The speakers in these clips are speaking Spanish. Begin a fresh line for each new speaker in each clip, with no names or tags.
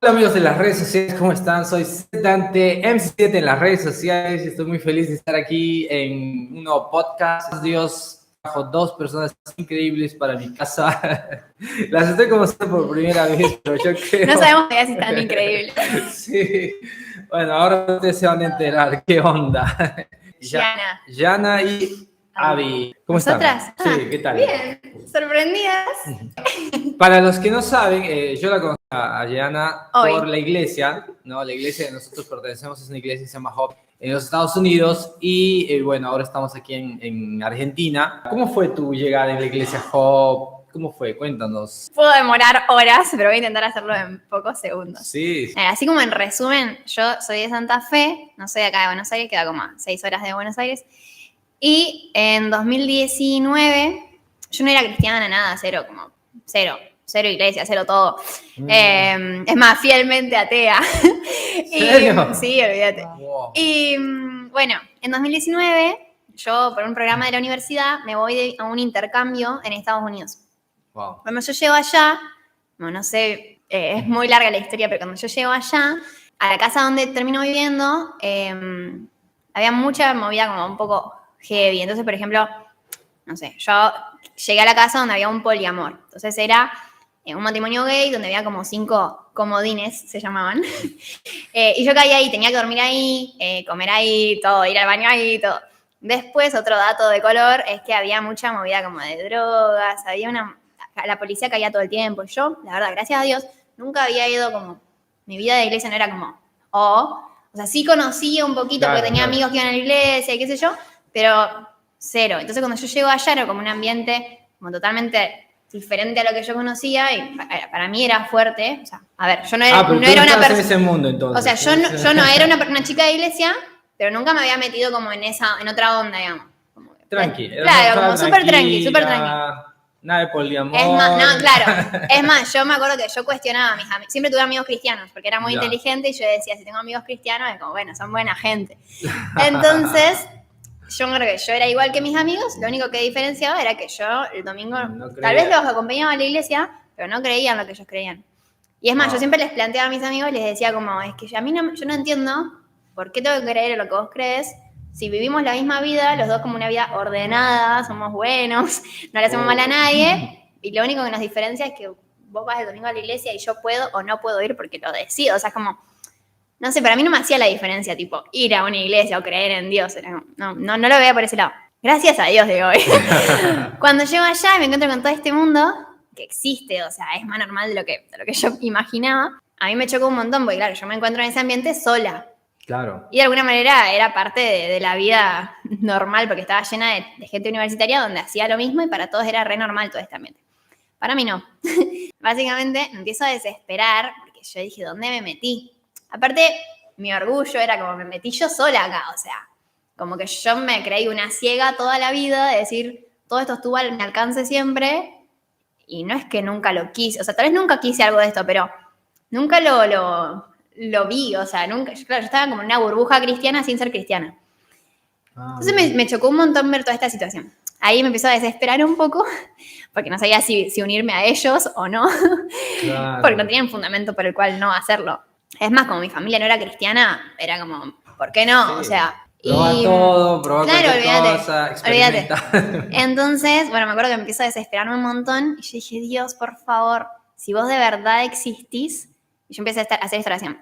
Hola amigos de las redes sociales, ¿cómo están? Soy Dante MC7 en las redes sociales y estoy muy feliz de estar aquí en un nuevo podcast. Dios trajo dos personas increíbles para mi casa. Las estoy conociendo por primera vez, pero yo creo...
No sabemos todavía si están increíbles.
Sí, bueno, ahora ustedes se van a enterar qué onda.
Yana.
Yana y Abby. ¿Cómo
¿Nosotras?
están? Sí, ¿qué tal?
Bien, sorprendidas.
Para los que no saben, yo la conocí a Yana
Hoy.
por la iglesia, ¿no? La iglesia que nosotros pertenecemos es una iglesia que se llama Hope en los Estados Unidos y bueno, ahora estamos aquí en Argentina. ¿Cómo fue tu llegada en la iglesia Hope? ¿Cómo fue? Cuéntanos.
Puedo demorar horas, pero voy a intentar hacerlo en pocos segundos.
Sí.
Así como en resumen, yo soy de Santa Fe, no soy de acá de Buenos Aires, queda como a 6 horas de Buenos Aires. Y en 2019, yo no era cristiana, nada, cero iglesia, cero todo. Es más, fielmente atea.
¿En serio?
Sí, olvídate.
Wow.
Y bueno, en 2019, yo por un programa de la universidad me voy a un intercambio en Estados Unidos.
Wow.
Cuando yo llego allá, no sé, es muy larga la historia, pero cuando yo llego allá, a la casa donde termino viviendo, había mucha movida como un poco heavy. Entonces, por ejemplo, no sé, yo llegué a la casa donde había un poliamor. Entonces era un matrimonio gay donde había como 5 comodines, se llamaban. Y yo caía ahí, tenía que dormir ahí, comer ahí, todo, ir al baño ahí, todo. Después, otro dato de color es que había mucha movida como de drogas, la policía caía todo el tiempo. Y yo, la verdad, gracias a Dios, nunca había ido como, mi vida de iglesia no era como, o sea, sí conocía un poquito porque tenía amigos que iban a la iglesia y qué sé yo, pero cero. Entonces cuando yo llego allá era como un ambiente como totalmente diferente a lo que yo conocía y para mí era fuerte. O sea, a ver, yo no era,
pero
no era una persona...
en ese mundo entonces.
O sea, yo no era una chica de iglesia, pero nunca me había metido como en otra onda, digamos.
Tranqui.
Claro, como súper tranqui, súper tranqui.
Nada de poliamor.
Es más, no, claro. Es más, yo me acuerdo que yo cuestionaba a mis amigos. Siempre tuve amigos cristianos, porque era muy inteligente y yo decía, si tengo amigos cristianos, es como, bueno, son buena gente. Entonces, yo creo que yo era igual que mis amigos, lo único que diferenciaba era que yo el domingo, tal vez los acompañaba a la iglesia, pero no creían lo que ellos creían. Y es más, yo siempre les planteaba a mis amigos, les decía como, es que yo no entiendo por qué tengo que creer en lo que vos crees. Si vivimos la misma vida, los dos como una vida ordenada, somos buenos, no le hacemos mal a nadie, y lo único que nos diferencia es que vos vas el domingo a la iglesia y yo puedo o no puedo ir porque lo decido. O sea, es como, no sé, para mí no me hacía la diferencia, tipo, ir a una iglesia o creer en Dios. No lo veía por ese lado. Gracias a Dios, digo. Cuando llego allá y me encuentro con todo este mundo que existe, o sea, es más normal de lo que yo imaginaba, a mí me chocó un montón, porque claro, yo me encuentro en ese ambiente sola.
Claro.
Y de alguna manera era parte de la vida normal, porque estaba llena de gente universitaria donde hacía lo mismo y para todos era re normal todo este ambiente. Para mí no. Básicamente me empiezo a desesperar porque yo dije, ¿dónde me metí? Aparte, mi orgullo era como me metí yo sola acá, o sea, como que yo me creí una ciega toda la vida de decir, todo esto estuvo al mi alcance siempre y no es que nunca lo quise, o sea, tal vez nunca quise algo de esto, pero nunca lo vi, o sea, nunca, claro, yo estaba como en una burbuja cristiana sin ser cristiana. Entonces me chocó un montón ver toda esta situación. Ahí me empezó a desesperar un poco, porque no sabía si unirme a ellos o no, claro. Porque no tenían fundamento por el cual no hacerlo. Es más, como mi familia no era cristiana, era como, ¿por qué no? Sí. O sea...
Proba todo, proba cualquier cosa, experimenta.
Entonces, bueno, me acuerdo que me empezó a desesperarme un montón y yo dije, Dios, por favor, si vos de verdad existís, y yo empecé a hacer esta oración,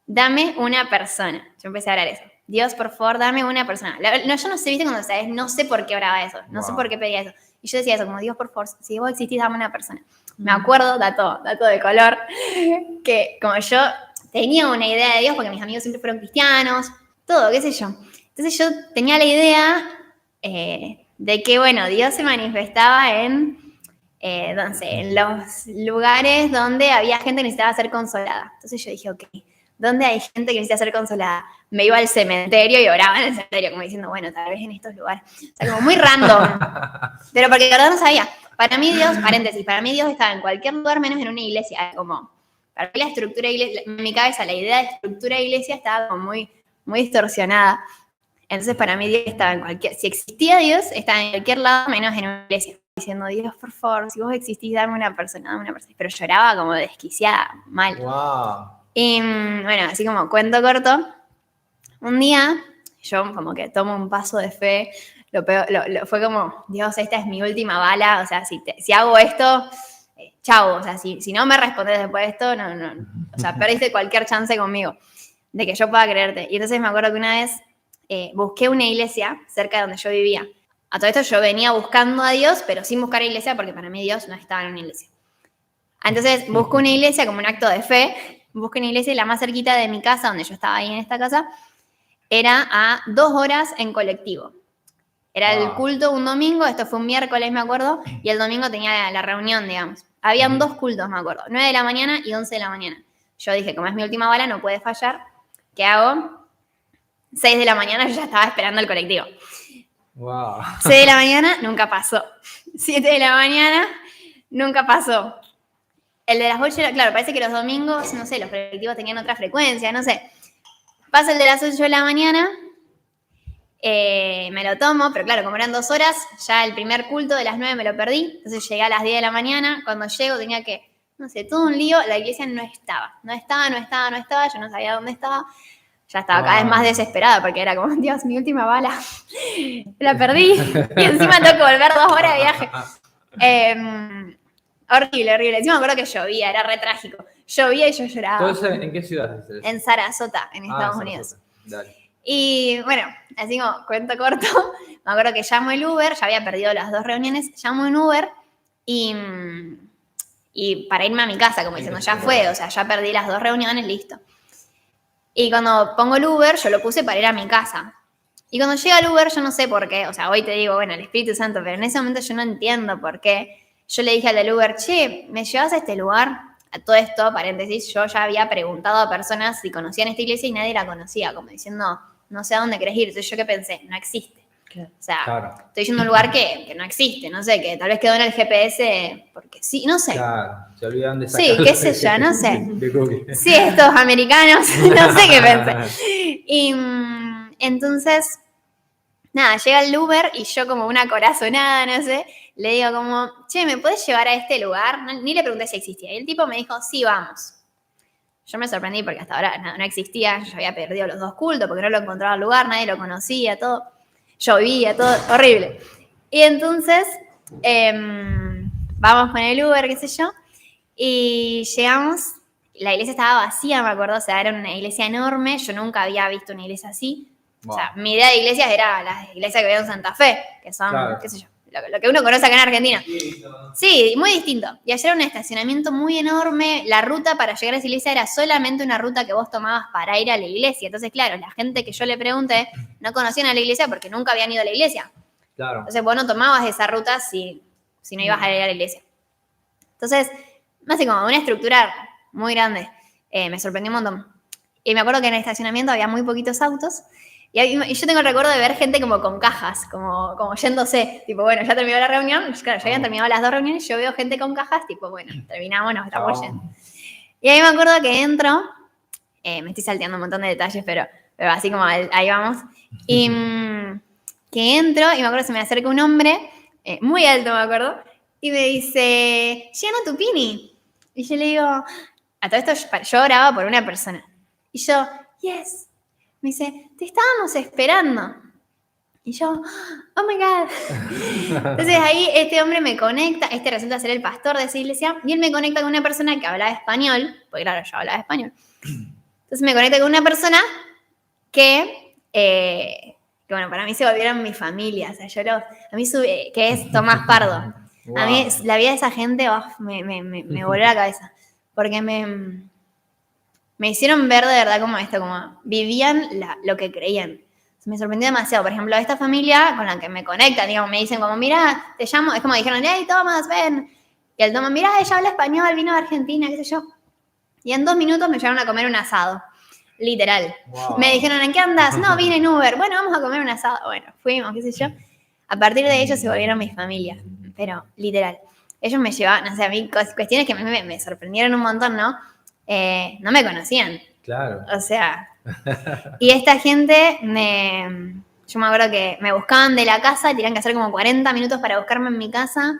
dame una persona. Yo empecé a orar eso. Dios, por favor, dame una persona. No, yo no sé, viste, cuando sabes, no sé por qué oraba eso, no sé por qué pedía eso. Y yo decía eso, como Dios, por favor, si vos existís, dame una persona. Me acuerdo, dato de color, que como yo tenía una idea de Dios, porque mis amigos siempre fueron cristianos, todo, qué sé yo. Entonces yo tenía la idea de que, bueno, Dios se manifestaba en los lugares donde había gente que necesitaba ser consolada. Entonces yo dije, ok, ¿dónde hay gente que necesita ser consolada? Me iba al cementerio y oraba en el cementerio, como diciendo, bueno, tal vez en estos lugares. O sea, como muy random. Pero porque de verdad no sabía. Para mí Dios, paréntesis, para mí Dios estaba en cualquier lugar menos en una iglesia. Como, para mí la estructura de iglesia, en mi cabeza la idea de estructura de iglesia estaba como muy, muy distorsionada. Entonces para mí Dios estaba en cualquier... Si existía Dios, estaba en cualquier lado menos en una iglesia. Diciendo, Dios, por favor, si vos existís, dame una persona. Pero lloraba como desquiciada, mal.
Wow.
Y bueno, así como cuento corto, un día yo como que tomo un paso de fe, fue como, Dios, esta es mi última bala, o sea, si hago esto, chau, o sea, si no me respondes después de esto, no, o sea, perdiste cualquier chance conmigo de que yo pueda creerte. Y entonces me acuerdo que una vez busqué una iglesia cerca de donde yo vivía. A todo esto yo venía buscando a Dios, pero sin buscar iglesia, porque para mí Dios no estaba en una iglesia. Entonces busco una iglesia como un acto de fe, busco una iglesia y la más cerquita de mi casa, donde yo estaba ahí en esta casa, era a 2 horas en colectivo. Era el culto un domingo, esto fue un miércoles, me acuerdo, y el domingo tenía la reunión, digamos. Habían 2 cultos, me acuerdo, 9 de la mañana y 11 de la mañana. Yo dije, como es mi última bala, no puede fallar. ¿Qué hago? 6 de la mañana yo ya estaba esperando el colectivo.
Wow.
6 de la mañana, nunca pasó. 7 de la mañana, nunca pasó. El de las 8, claro, parece que los domingos, no sé, los colectivos tenían otra frecuencia, no sé. Pasa el de las 8 de la mañana, me lo tomo, pero claro, como eran 2 horas, ya el primer culto de las 9 me lo perdí. Entonces llegué a las 10 de la mañana. Cuando llego tenía que, no sé, todo un lío. La iglesia no estaba. Yo no sabía dónde estaba. Ya estaba cada vez más desesperada porque era como, Dios, mi última bala. La perdí. Y encima tengo que volver 2 horas de viaje. Horrible. Encima me acuerdo que llovía, era re trágico. Llovía y yo lloraba.
Entonces, ¿en qué ciudad es eso?
En Sarasota, en Estados Unidos.
Dale.
Y bueno, así como cuento corto, me acuerdo que llamo el Uber, ya había perdido las 2 reuniones, llamo en Uber y para irme a mi casa, como diciendo, ya fue, o sea, ya perdí las 2 reuniones, listo. Y cuando pongo el Uber, yo lo puse para ir a mi casa. Y cuando llega el Uber, yo no sé por qué, o sea, hoy te digo, bueno, el Espíritu Santo, pero en ese momento yo no entiendo por qué. Yo le dije al del Uber, che, ¿me llevas a este lugar? A todo esto, paréntesis, yo ya había preguntado a personas si conocían esta iglesia y nadie la conocía, como diciendo, no sé a dónde querés ir. Entonces, ¿yo qué pensé? No existe. Claro. O sea, claro, estoy yendo a un lugar que no existe, no sé, que tal vez quedó en el GPS porque sí, no sé.
Claro, se olvidan de sacar.
Sí, qué sé yo, no sé. Sí, estos americanos, no sé qué pensé. Y entonces, nada, llega el Uber y yo como una corazonada, no sé, le digo como, che, ¿me puedes llevar a este lugar? Ni le pregunté si existía. Y el tipo me dijo, sí, vamos. Yo me sorprendí porque hasta ahora no existía, yo había perdido los 2 cultos porque no lo encontraba al lugar, nadie lo conocía, todo, llovía, todo, horrible. Y entonces, vamos con el Uber, qué sé yo, y llegamos, la iglesia estaba vacía, me acuerdo, o sea, era una iglesia enorme, yo nunca había visto una iglesia así. Wow. O sea, mi idea de iglesias era las iglesias que había en Santa Fe, que son, claro, qué sé yo, lo que uno conoce acá en Argentina. Sí, muy distinto. Y ayer era un estacionamiento muy enorme. La ruta para llegar a esa iglesia era solamente una ruta que vos tomabas para ir a la iglesia. Entonces, claro, la gente que yo le pregunté no conocían a la iglesia porque nunca habían ido a la iglesia. Claro. Entonces, vos no tomabas esa ruta si no ibas a ir a la iglesia. Entonces, no sé, como una estructura muy grande. Me sorprendió un montón. Y me acuerdo que en el estacionamiento había muy poquitos autos. Y yo tengo el recuerdo de ver gente como con cajas, como yéndose. Tipo, bueno, ya terminó la reunión. Claro, ya habían terminado las 2 reuniones. Yo veo gente con cajas, tipo, bueno, terminamos, nos estamos yendo. Y ahí me acuerdo que entro. Me estoy salteando un montón de detalles, pero así como ahí vamos. Y que entro y me acuerdo que se me acerca un hombre, muy alto me acuerdo, y me dice, Gianna Tupini. Y yo le digo, a todo esto yo oraba por una persona. Y yo, yes. Me dice, te estábamos esperando. Y yo, oh my God. Entonces ahí este hombre me conecta, resulta ser el pastor de esa iglesia, y él me conecta con una persona que hablaba español, porque claro, yo hablaba español. Entonces me conecta con una persona que bueno, para mí se volvieron mi familia. O sea, que es Tomás Pardo. Wow. A mí la vida de esa gente me voló la cabeza. Porque me hicieron ver de verdad como esto, como vivían lo que creían. Me sorprendió demasiado. Por ejemplo, esta familia con la que me conectan, digamos, me dicen como, mira, te llamo, es como dijeron, hey, Tomás, ven. Y el Tomás, mira, ella habla español, vino de Argentina, qué sé yo. Y en 2 minutos me llevaron a comer un asado. Literal. Wow. Me dijeron, ¿en qué andas? No, vine en Uber. Bueno, vamos a comer un asado. Bueno, fuimos, qué sé yo. A partir de ellos se volvieron mis familias. Pero, literal. Ellos me llevaban, no sé, a mí cuestiones que me sorprendieron un montón, ¿no? No me conocían.
Claro.
O sea, y esta gente yo me acuerdo que me buscaban de la casa y tenían que hacer como 40 minutos para buscarme en mi casa.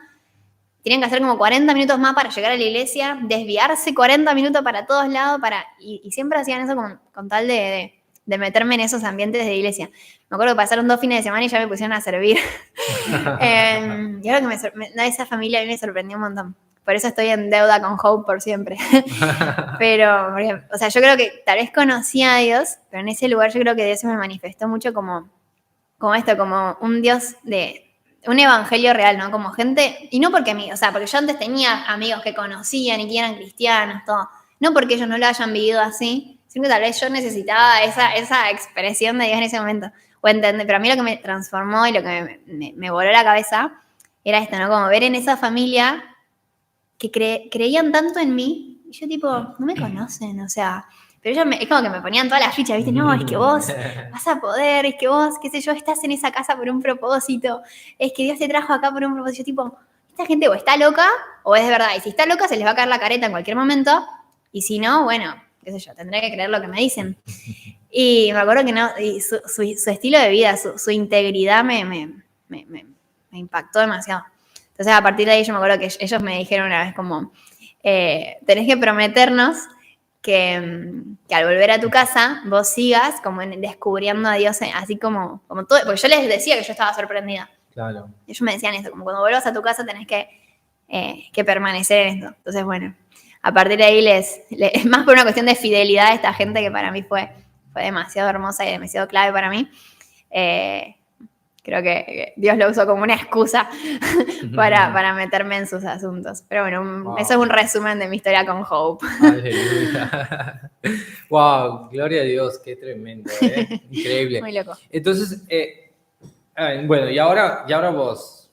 tenían que hacer como 40 minutos más para llegar a la iglesia, desviarse 40 minutos para todos lados, y siempre hacían eso con tal de meterme en esos ambientes de iglesia. Me acuerdo que pasaron 2 fines de semana y ya me pusieron a servir. Y ahora que esa familia a mí me sorprendió un montón. Por eso estoy en deuda con Hope por siempre. Pero, o sea, yo creo que tal vez conocía a Dios, pero en ese lugar yo creo que Dios se me manifestó mucho como esto, como un Dios un evangelio real, ¿no? Como gente, y no porque o sea, porque yo antes tenía amigos que conocían y que eran cristianos, todo. No porque ellos no lo hayan vivido así, sino que tal vez yo necesitaba esa expresión de Dios en ese momento. O entender, pero a mí lo que me transformó y lo que me voló la cabeza era esto, ¿no? Como ver en esa familia que creían tanto en mí, y yo tipo, no me conocen, o sea, pero ellos es como que me ponían todas las fichas, ¿viste? No, es que vos vas a poder, es que vos, qué sé yo, estás en esa casa por un propósito, es que Dios te trajo acá por un propósito. Yo tipo, esta gente o está loca o es de verdad, y si está loca se les va a caer la careta en cualquier momento, y si no, bueno, qué sé yo, tendré que creer lo que me dicen. Y me acuerdo que no, y su estilo de vida, su integridad me impactó demasiado. Entonces, a partir de ahí yo me acuerdo que ellos me dijeron una vez como, tenés que prometernos que al volver a tu casa vos sigas como descubriendo a Dios, así como todo, porque yo les decía que yo estaba sorprendida.
Claro.
Ellos me decían eso, como cuando vuelvas a tu casa tenés que permanecer en esto. Entonces, bueno, a partir de ahí es más por una cuestión de fidelidad a esta gente que para mí fue demasiado hermosa y demasiado clave para mí. Creo que Dios lo usó como una excusa para meterme en sus asuntos. Pero bueno, eso es un resumen de mi historia con Hope.
Aleluya. Wow, gloria a Dios, qué tremendo, increíble.
Muy loco.
Entonces, bueno, y ahora vos,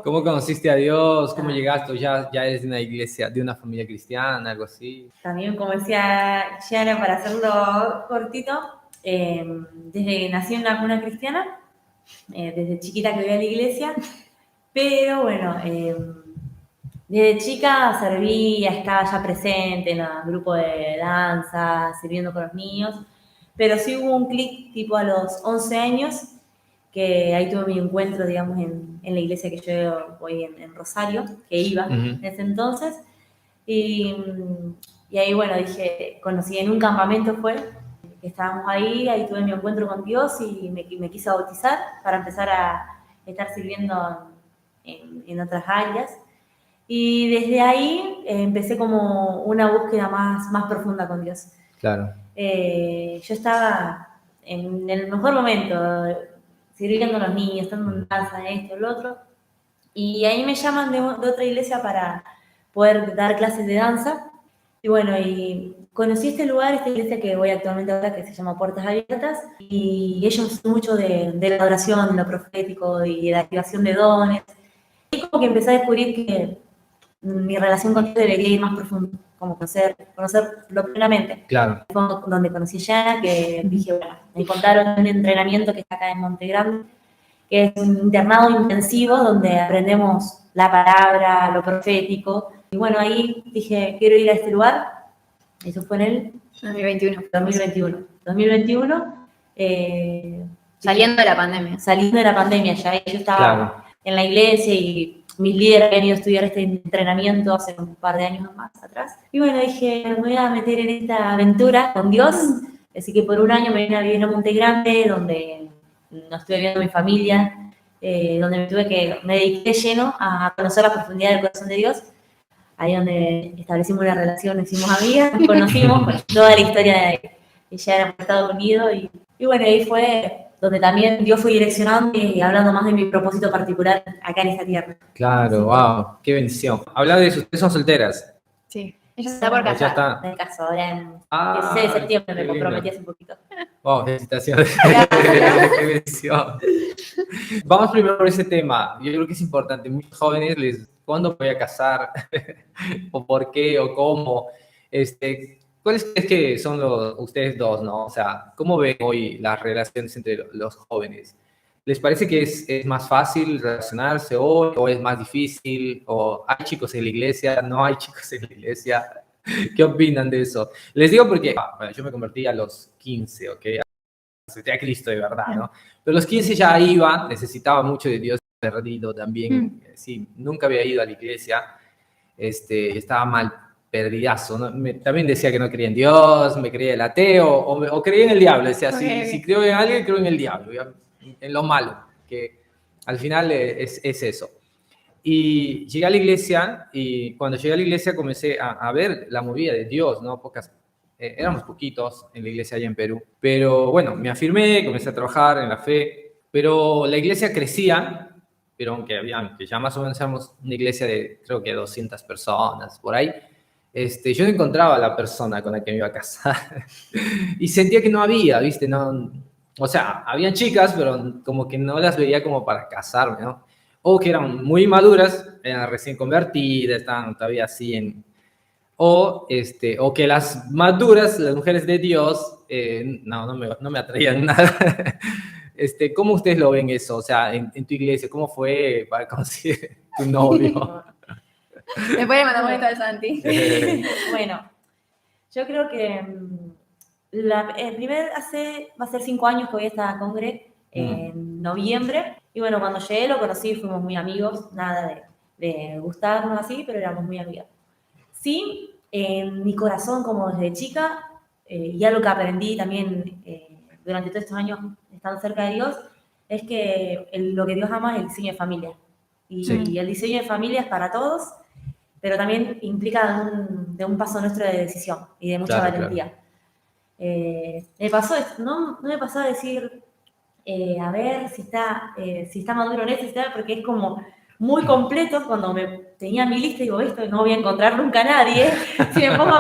¿cómo conociste a Dios? ¿Cómo llegaste? ¿Ya eres de una iglesia, de una familia cristiana, algo así?
También, como decía Gianna, para hacerlo cortito, desde que nací en una cuna cristiana, desde chiquita que voy a la iglesia, pero bueno, desde chica servía, estaba ya presente en el grupo de danza, sirviendo con los niños, pero sí hubo un clic tipo a los 11 años, que ahí tuve mi encuentro, digamos, en la iglesia que yo voy en Rosario, que iba en ese entonces, y ahí, bueno, conocí en un campamento que estábamos ahí tuve mi encuentro con Dios y me quise bautizar para empezar a estar sirviendo en otras áreas. Y desde ahí empecé como una búsqueda más profunda con Dios.
Claro.
Yo estaba en el mejor momento, sirviendo a los niños, estando en danza, esto, lo otro. Y ahí me llaman de otra iglesia para poder dar clases de danza. Y bueno, y conocí esta iglesia que voy actualmente ahora, que se llama Puertas Abiertas, y ellos son mucho de la adoración, de lo profético y de la activación de dones. Y como que empecé a descubrir que mi relación con Dios debería ir más profundo, como conocerlo plenamente.
Claro.
Fue donde conocí a Gianna, que dije, bueno, me contaron un entrenamiento que está acá en Montegrande, que es un internado intensivo donde aprendemos la palabra, lo profético. Y bueno, ahí dije, quiero ir a este lugar. Eso fue en el 2021.
Saliendo de la pandemia.
Saliendo de la pandemia ya. Yo estaba en la iglesia y mis líderes habían ido a estudiar este entrenamiento hace un par de años más atrás. Y bueno, dije, me voy a meter en esta aventura con Dios. Así que por un año me vine a vivir a Montegrande, donde no estuve viendo a mi familia, donde me dediqué lleno a conocer la profundidad del corazón de Dios. Ahí donde establecimos una relación, nos hicimos amigas, nos conocimos, toda la historia de ella era por Estados Unidos. Y bueno, ahí fue donde también Dios fue direccionando y hablando más de mi propósito particular acá en esta tierra.
Claro, wow, qué bendición. Habla de eso, ¿ustedes son solteras?
Sí. Ella está por casar.
Ya está.
Me caso ahora en 16 de septiembre, me comprometí hace un poquito.
Wow, felicitaciones. Qué bendición. Vamos primero por ese tema. Yo creo que es importante. Muchos jóvenes ¿cuándo voy a casar? ¿O por qué? ¿O cómo? ¿Cuáles crees que son ustedes dos, no? O sea, ¿cómo ven hoy las relaciones entre los jóvenes? ¿Les parece que es más fácil relacionarse hoy o es más difícil? ¿O hay chicos en la iglesia? ¿No hay chicos en la iglesia? ¿Qué opinan de eso? Les digo porque bueno, yo me convertí a los 15, ¿ok? Acepté a Cristo de verdad, ¿no? Pero a los 15 ya iba, necesitaba mucho de Dios, perdido también. Sí, nunca había ido a la iglesia. Estaba mal perdidazo, ¿no? También decía que no creía en Dios, me creía el ateo, o creía en el diablo. Decía, si creo en alguien, creo en el diablo, en lo malo, que al final es eso. Y llegué a la iglesia, y cuando llegué a la iglesia comencé a ver la movida de Dios, ¿no? Éramos poquitos en la iglesia allá en Perú, pero bueno, me afirmé, comencé a trabajar en la fe, pero la iglesia crecía, pero aunque ya más o menos éramos una iglesia de creo que 200 personas, por ahí, yo no encontraba a la persona con la que me iba a casar y sentía que no había, ¿viste? No, o sea, habían chicas, pero como que no las veía como para casarme, ¿no? O que eran muy maduras, eran recién convertidas, estaban todavía así o que las maduras, las mujeres de Dios, no me atraían nada. ¿Cómo ustedes lo ven eso? O sea, en tu iglesia, ¿cómo fue para conseguir tu novio?
Después le mandamos esto al Santi.
Bueno, yo creo que va a ser 5 años que voy a esta congre en noviembre. Y bueno, cuando llegué lo conocí, fuimos muy amigos, nada de gustarnos así, pero éramos muy amigas. Sí, en mi corazón, como desde chica, y algo que aprendí también durante todos estos años estando cerca de Dios, es que lo que Dios ama es el diseño de familia. Y el diseño de familia es para todos, pero también implica de un paso nuestro de decisión y de mucha valentía. Claro. Me pasó, no me pasó a decir, a ver si está maduro en esto, porque es como muy completo cuando tenía mi lista y digo, esto no voy a encontrar nunca a nadie. Si me pongo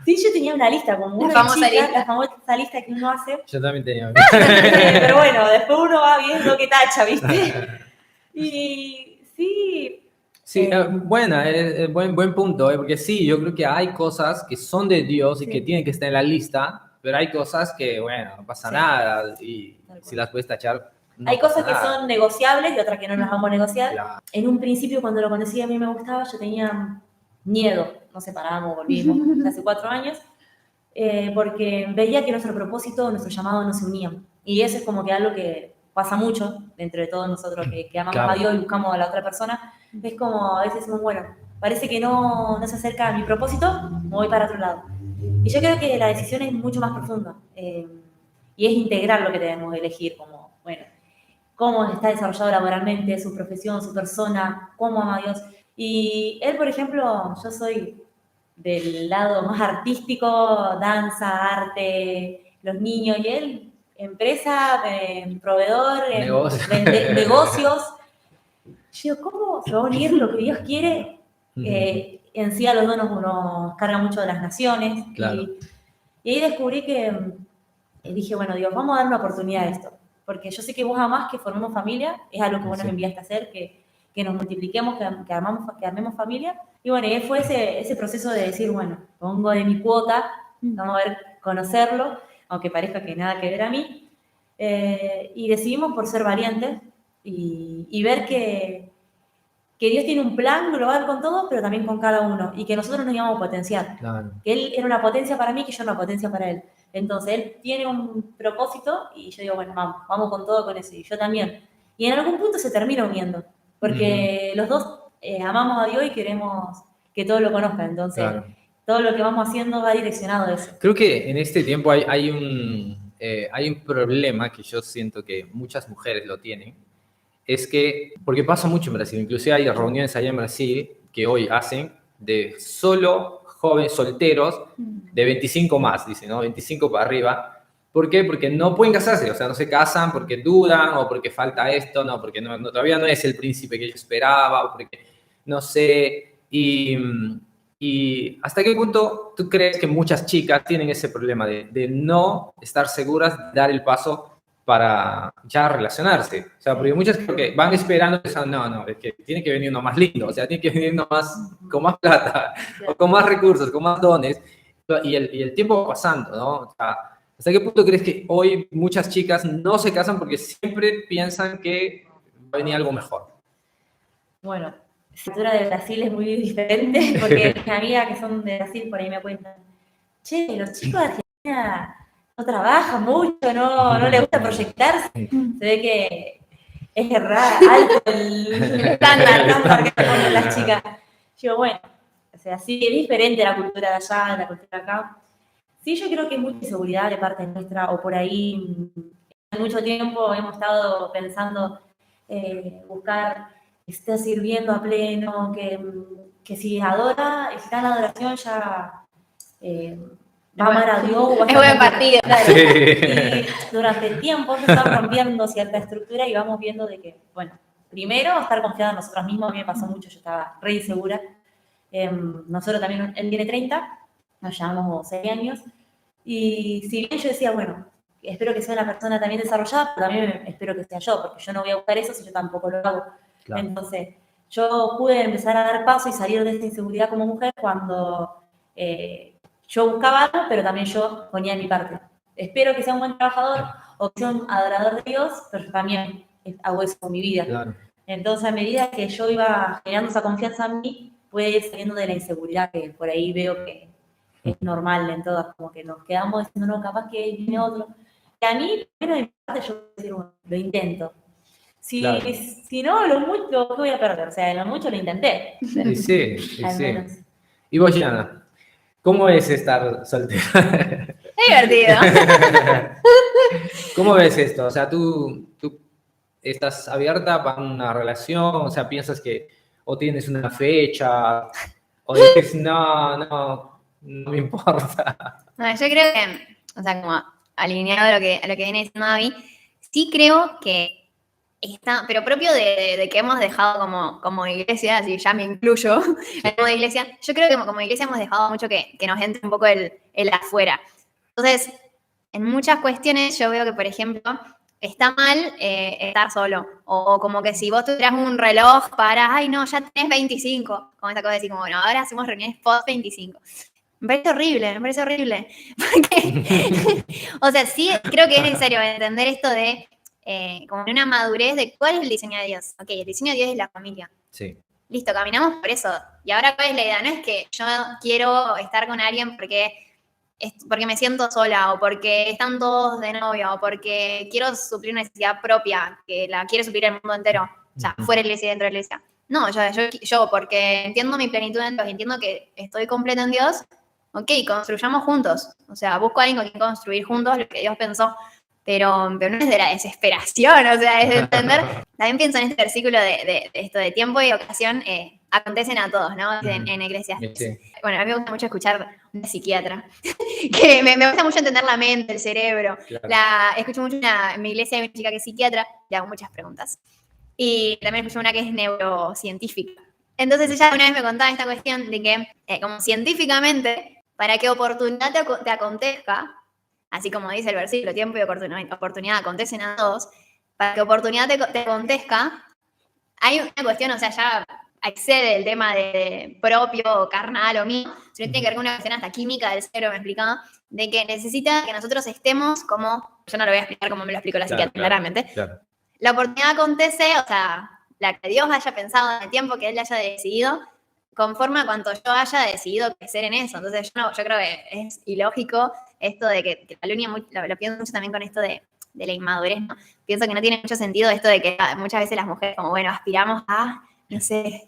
sí, yo tenía una lista, como una la famosa lista que uno hace.
Yo también tenía.
Pero bueno, después uno va viendo qué tacha, ¿viste? Y sí.
Sí, buen punto, porque sí, yo creo que hay cosas que son de Dios y que tienen que estar en la lista, pero hay cosas que, bueno, no pasa nada y si las puedes tachar.
No hay cosas que son negociables y otras que no las vamos a negociar. Claro. En un principio, cuando lo conocí, a mí me gustaba, yo tenía miedo. Nos separamos, volvimos hace 4 años, porque veía que nuestro propósito, nuestro llamado no se unían. Y eso es como que algo que pasa mucho dentro de todos nosotros que amamos a Dios y buscamos a la otra persona. Es como a veces decimos, bueno, parece que no se acerca a mi propósito, me voy para otro lado. Y yo creo que la decisión es mucho más profunda. Y es integrar lo que debemos elegir, como, bueno, cómo está desarrollado laboralmente, su profesión, su persona, cómo ama a Dios. Y él, por ejemplo, yo soy del lado más artístico, danza, arte, los niños, y él, empresa, proveedor, negocios. Yo, ¿cómo se va a unir lo que Dios quiere? En sí a los dos nos carga mucho de las naciones. Claro. Y ahí descubrí que dije, bueno, Dios, vamos a dar una oportunidad a esto. Porque yo sé que vos amás que formemos familia, es algo que vos nos enviaste a hacer, que nos multipliquemos, que armemos familia. Y bueno, y fue ese proceso de decir, bueno, pongo de mi cuota, vamos a ver, conocerlo, aunque parezca que nada que ver a mí. Y decidimos por ser valientes y ver que Dios tiene un plan global con todos, pero también con cada uno, y que nosotros nos íbamos a potenciar. Claro. Que Él era una potencia para mí, que yo era una potencia para Él. Entonces, Él tiene un propósito, y yo digo, bueno, vamos con todo con eso, y yo también. Y en algún punto se termina uniendo, porque los dos amamos a Dios y queremos que todos lo conozcan, entonces todo lo que vamos haciendo va direccionado a eso.
Creo que en este tiempo hay un problema que yo siento que muchas mujeres lo tienen, es que, porque pasa mucho en Brasil, inclusive hay reuniones allá en Brasil que hoy hacen de solo jóvenes solteros de 25 más, dicen, ¿no? 25 para arriba. ¿Por qué? Porque no pueden casarse, o sea, no se casan porque dudan o porque falta esto, no, porque todavía no es el príncipe que yo esperaba, o porque no sé. Y ¿hasta qué punto tú crees que muchas chicas tienen ese problema de no estar seguras de dar el paso para ya relacionarse? O sea, porque muchas creo que van esperando, no, es que tiene que venir uno más lindo, o sea, tiene que venir uno con más plata, o con más recursos, con más dones, y el tiempo va pasando, ¿no? O sea, ¿hasta qué punto crees que hoy muchas chicas no se casan porque siempre piensan que va a venir algo mejor?
Bueno, la cultura de Brasil es muy diferente, porque mis amigas que son de Brasil por ahí me cuentan, che, los chicos de Argentina no trabajan mucho, no les gusta proyectarse. Se ve es alto el estándar que ponen las chicas. Yo, bueno, o sea, sí, es diferente la cultura de allá, de la cultura de acá. Sí, yo creo que es mucha inseguridad de parte nuestra, o por ahí, en mucho tiempo hemos estado pensando buscar que esté sirviendo a pleno, que si adora, está en la adoración ya va a amar a Dios. O va a
es buen partido.
Claro.
Sí.
Y durante el tiempo se está rompiendo cierta estructura y vamos viendo de que, bueno, primero estar confiada en nosotros mismos, a mí me pasó mucho, yo estaba re insegura. Nosotros también, él tiene 30, nos llevamos 6 años, y si bien yo decía, bueno, espero que sea una persona también desarrollada, pero también espero que sea yo, porque yo no voy a buscar eso si yo tampoco lo hago. Claro. Entonces, yo pude empezar a dar paso y salir de esta inseguridad como mujer cuando yo buscaba algo, pero también yo ponía mi parte. Espero que sea un buen trabajador o que sea un adorador de Dios, pero yo también hago eso con mi vida. Claro. Entonces, a medida que yo iba generando esa confianza en mí, pude ir saliendo de la inseguridad que por ahí veo que es normal en todas, como que nos quedamos diciendo, no, capaz que viene otro. Y a mí, primero de mi parte, yo voy a decir, bueno, lo intento. Si no, lo mucho, ¿qué voy a perder? O sea, en lo mucho lo intenté.
Sí. Y vos, Yana, ¿cómo es estar soltera?
Es divertido.
¿Cómo ves esto? O sea, ¿tú estás abierta para una relación? O sea, ¿piensas que o tienes una fecha? ¿O dices, no me importa?
No, yo creo que, o sea, como alineado a lo que viene diciendo David, sí creo que está, pero propio de que hemos dejado como iglesia, así ya me incluyo en la iglesia, yo creo que como iglesia hemos dejado mucho que nos entre un poco el afuera. Entonces, en muchas cuestiones yo veo que, por ejemplo, está mal estar solo, o como que si vos tuvieras un reloj para, ay no, ya tenés 25, como esa cosa de decir, como bueno, ahora hacemos reuniones post 25. Me parece horrible, porque, o sea, sí creo que es necesario entender esto de como una madurez de cuál es el diseño de Dios. Ok, el diseño de Dios es la familia.
Sí.
Listo, caminamos por eso. Y ahora, ¿cuál es la idea? No es que yo quiero estar con alguien porque me siento sola, o porque están todos de novio, o porque quiero suplir una necesidad propia, que la quiere suplir el mundo entero. O sea, fuera de la iglesia y dentro de la iglesia. No, yo porque entiendo mi plenitud en Dios, entiendo que estoy completa en Dios, ok, construyamos juntos. O sea, busco a alguien con quien construir juntos lo que Dios pensó. Pero no es de la desesperación, o sea, es de entender. También pienso en este versículo de esto de tiempo y ocasión, acontecen a todos, ¿no? En Eclesiastes. Sí. Bueno, a mí me gusta mucho escuchar una psiquiatra, que me gusta mucho entender la mente, el cerebro. Claro. Escucho mucho en mi iglesia hay una chica que es psiquiatra, le hago muchas preguntas. Y también escucho una que es neurocientífica. Entonces ella una vez me contaba esta cuestión de que, como científicamente, para que oportunidad te acontezca, así como dice el versículo, tiempo y oportunidad acontecen a todos, para que oportunidad te acontezca, hay una cuestión, o sea, ya excede el tema de propio, carnal o mío, sino tiene que ver con una cuestión hasta química del cerebro, me explicaba, de que necesita que nosotros estemos como, yo no lo voy a explicar como me lo explicó la psiquiatra, claramente. Claro. La oportunidad acontece, o sea, la que Dios haya pensado en el tiempo que Él haya decidido, conforme a cuanto yo haya decidido crecer en eso. Entonces yo creo que es ilógico esto de que la línea, lo pienso mucho también con esto de la inmadurez, ¿no? Pienso que no tiene mucho sentido esto de que muchas veces las mujeres como, bueno, aspiramos a, no sé,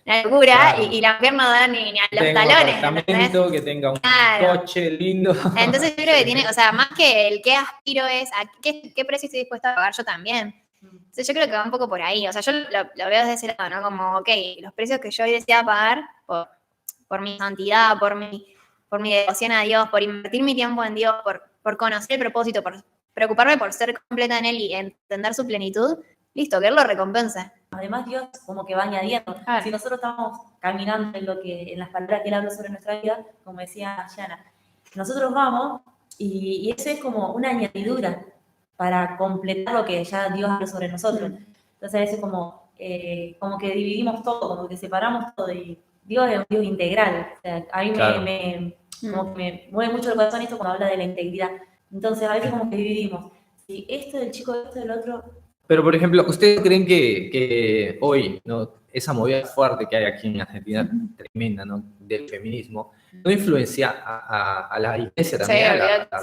una locura, claro. y la mujer no da ni a los talones.
Un que tenga un coche lindo.
Entonces yo creo que tiene, o sea, más que el qué aspiro es, a qué precio estoy dispuesta a pagar yo también. Entonces yo creo que va un poco por ahí, o sea, yo lo veo desde ese lado, ¿no? Como, ok, los precios que yo hoy decía pagar por mi santidad, por mi devoción a Dios, por invertir mi tiempo en Dios, por conocer el propósito, por preocuparme por ser completa en Él y entender su plenitud, listo, que Él lo recompense.
Además Dios como que va añadiendo. Claro. Si nosotros estamos caminando en las palabras que Él habló sobre nuestra vida, como decía Yana, nosotros vamos y eso es como una añadidura para completar lo que ya Dios habló sobre nosotros. Entonces a veces como que dividimos todo, como que separamos todo, y Dios es un Dios integral. O sea, a mí claro. Como que me mueve mucho el corazón esto cuando habla de la integridad. Entonces a veces como que dividimos, si esto del chico, esto del otro.
Pero por ejemplo, ¿ustedes creen que hoy, ¿no? Esa movida fuerte que hay aquí en Argentina, tremenda, ¿no? Del feminismo, no influencia a la iglesia también,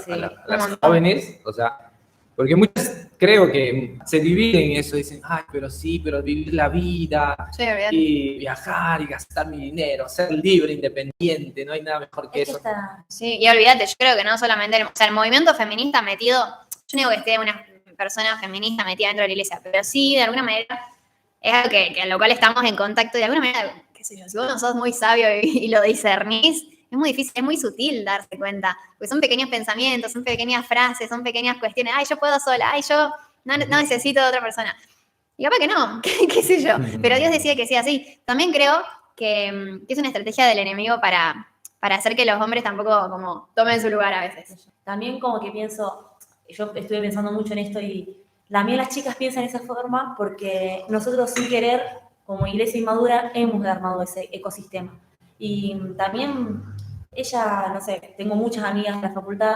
sí, a las jóvenes? O sea, Porque muchos creo que se dividen en eso, dicen, ay, pero sí, pero vivir la vida
Sí, olvídate.
y viajar y gastar mi dinero, ser libre, independiente, no hay nada mejor que eso.
Sí, y olvídate, yo creo que no solamente, o sea, el movimiento feminista metido, yo no digo que esté una persona feminista metida dentro de la iglesia, pero sí, de alguna manera, es algo que a lo cual estamos en contacto, y de alguna manera, qué sé yo, si vos no sos muy sabio y lo discernís, es muy difícil, es muy sutil darse cuenta, porque son pequeños pensamientos, son pequeñas frases, son pequeñas cuestiones, ay, yo puedo sola, ay, yo no necesito de otra persona. Y capaz que no, qué sé yo, pero Dios decide que sea así. También creo que es una estrategia del enemigo para hacer que los hombres tampoco como tomen su lugar a veces.
También como que pienso, yo estuve pensando mucho en esto y también las chicas piensan de esa forma porque nosotros sin querer, como iglesia inmadura, hemos armado ese ecosistema. Y también ella, no sé, tengo muchas amigas en la facultad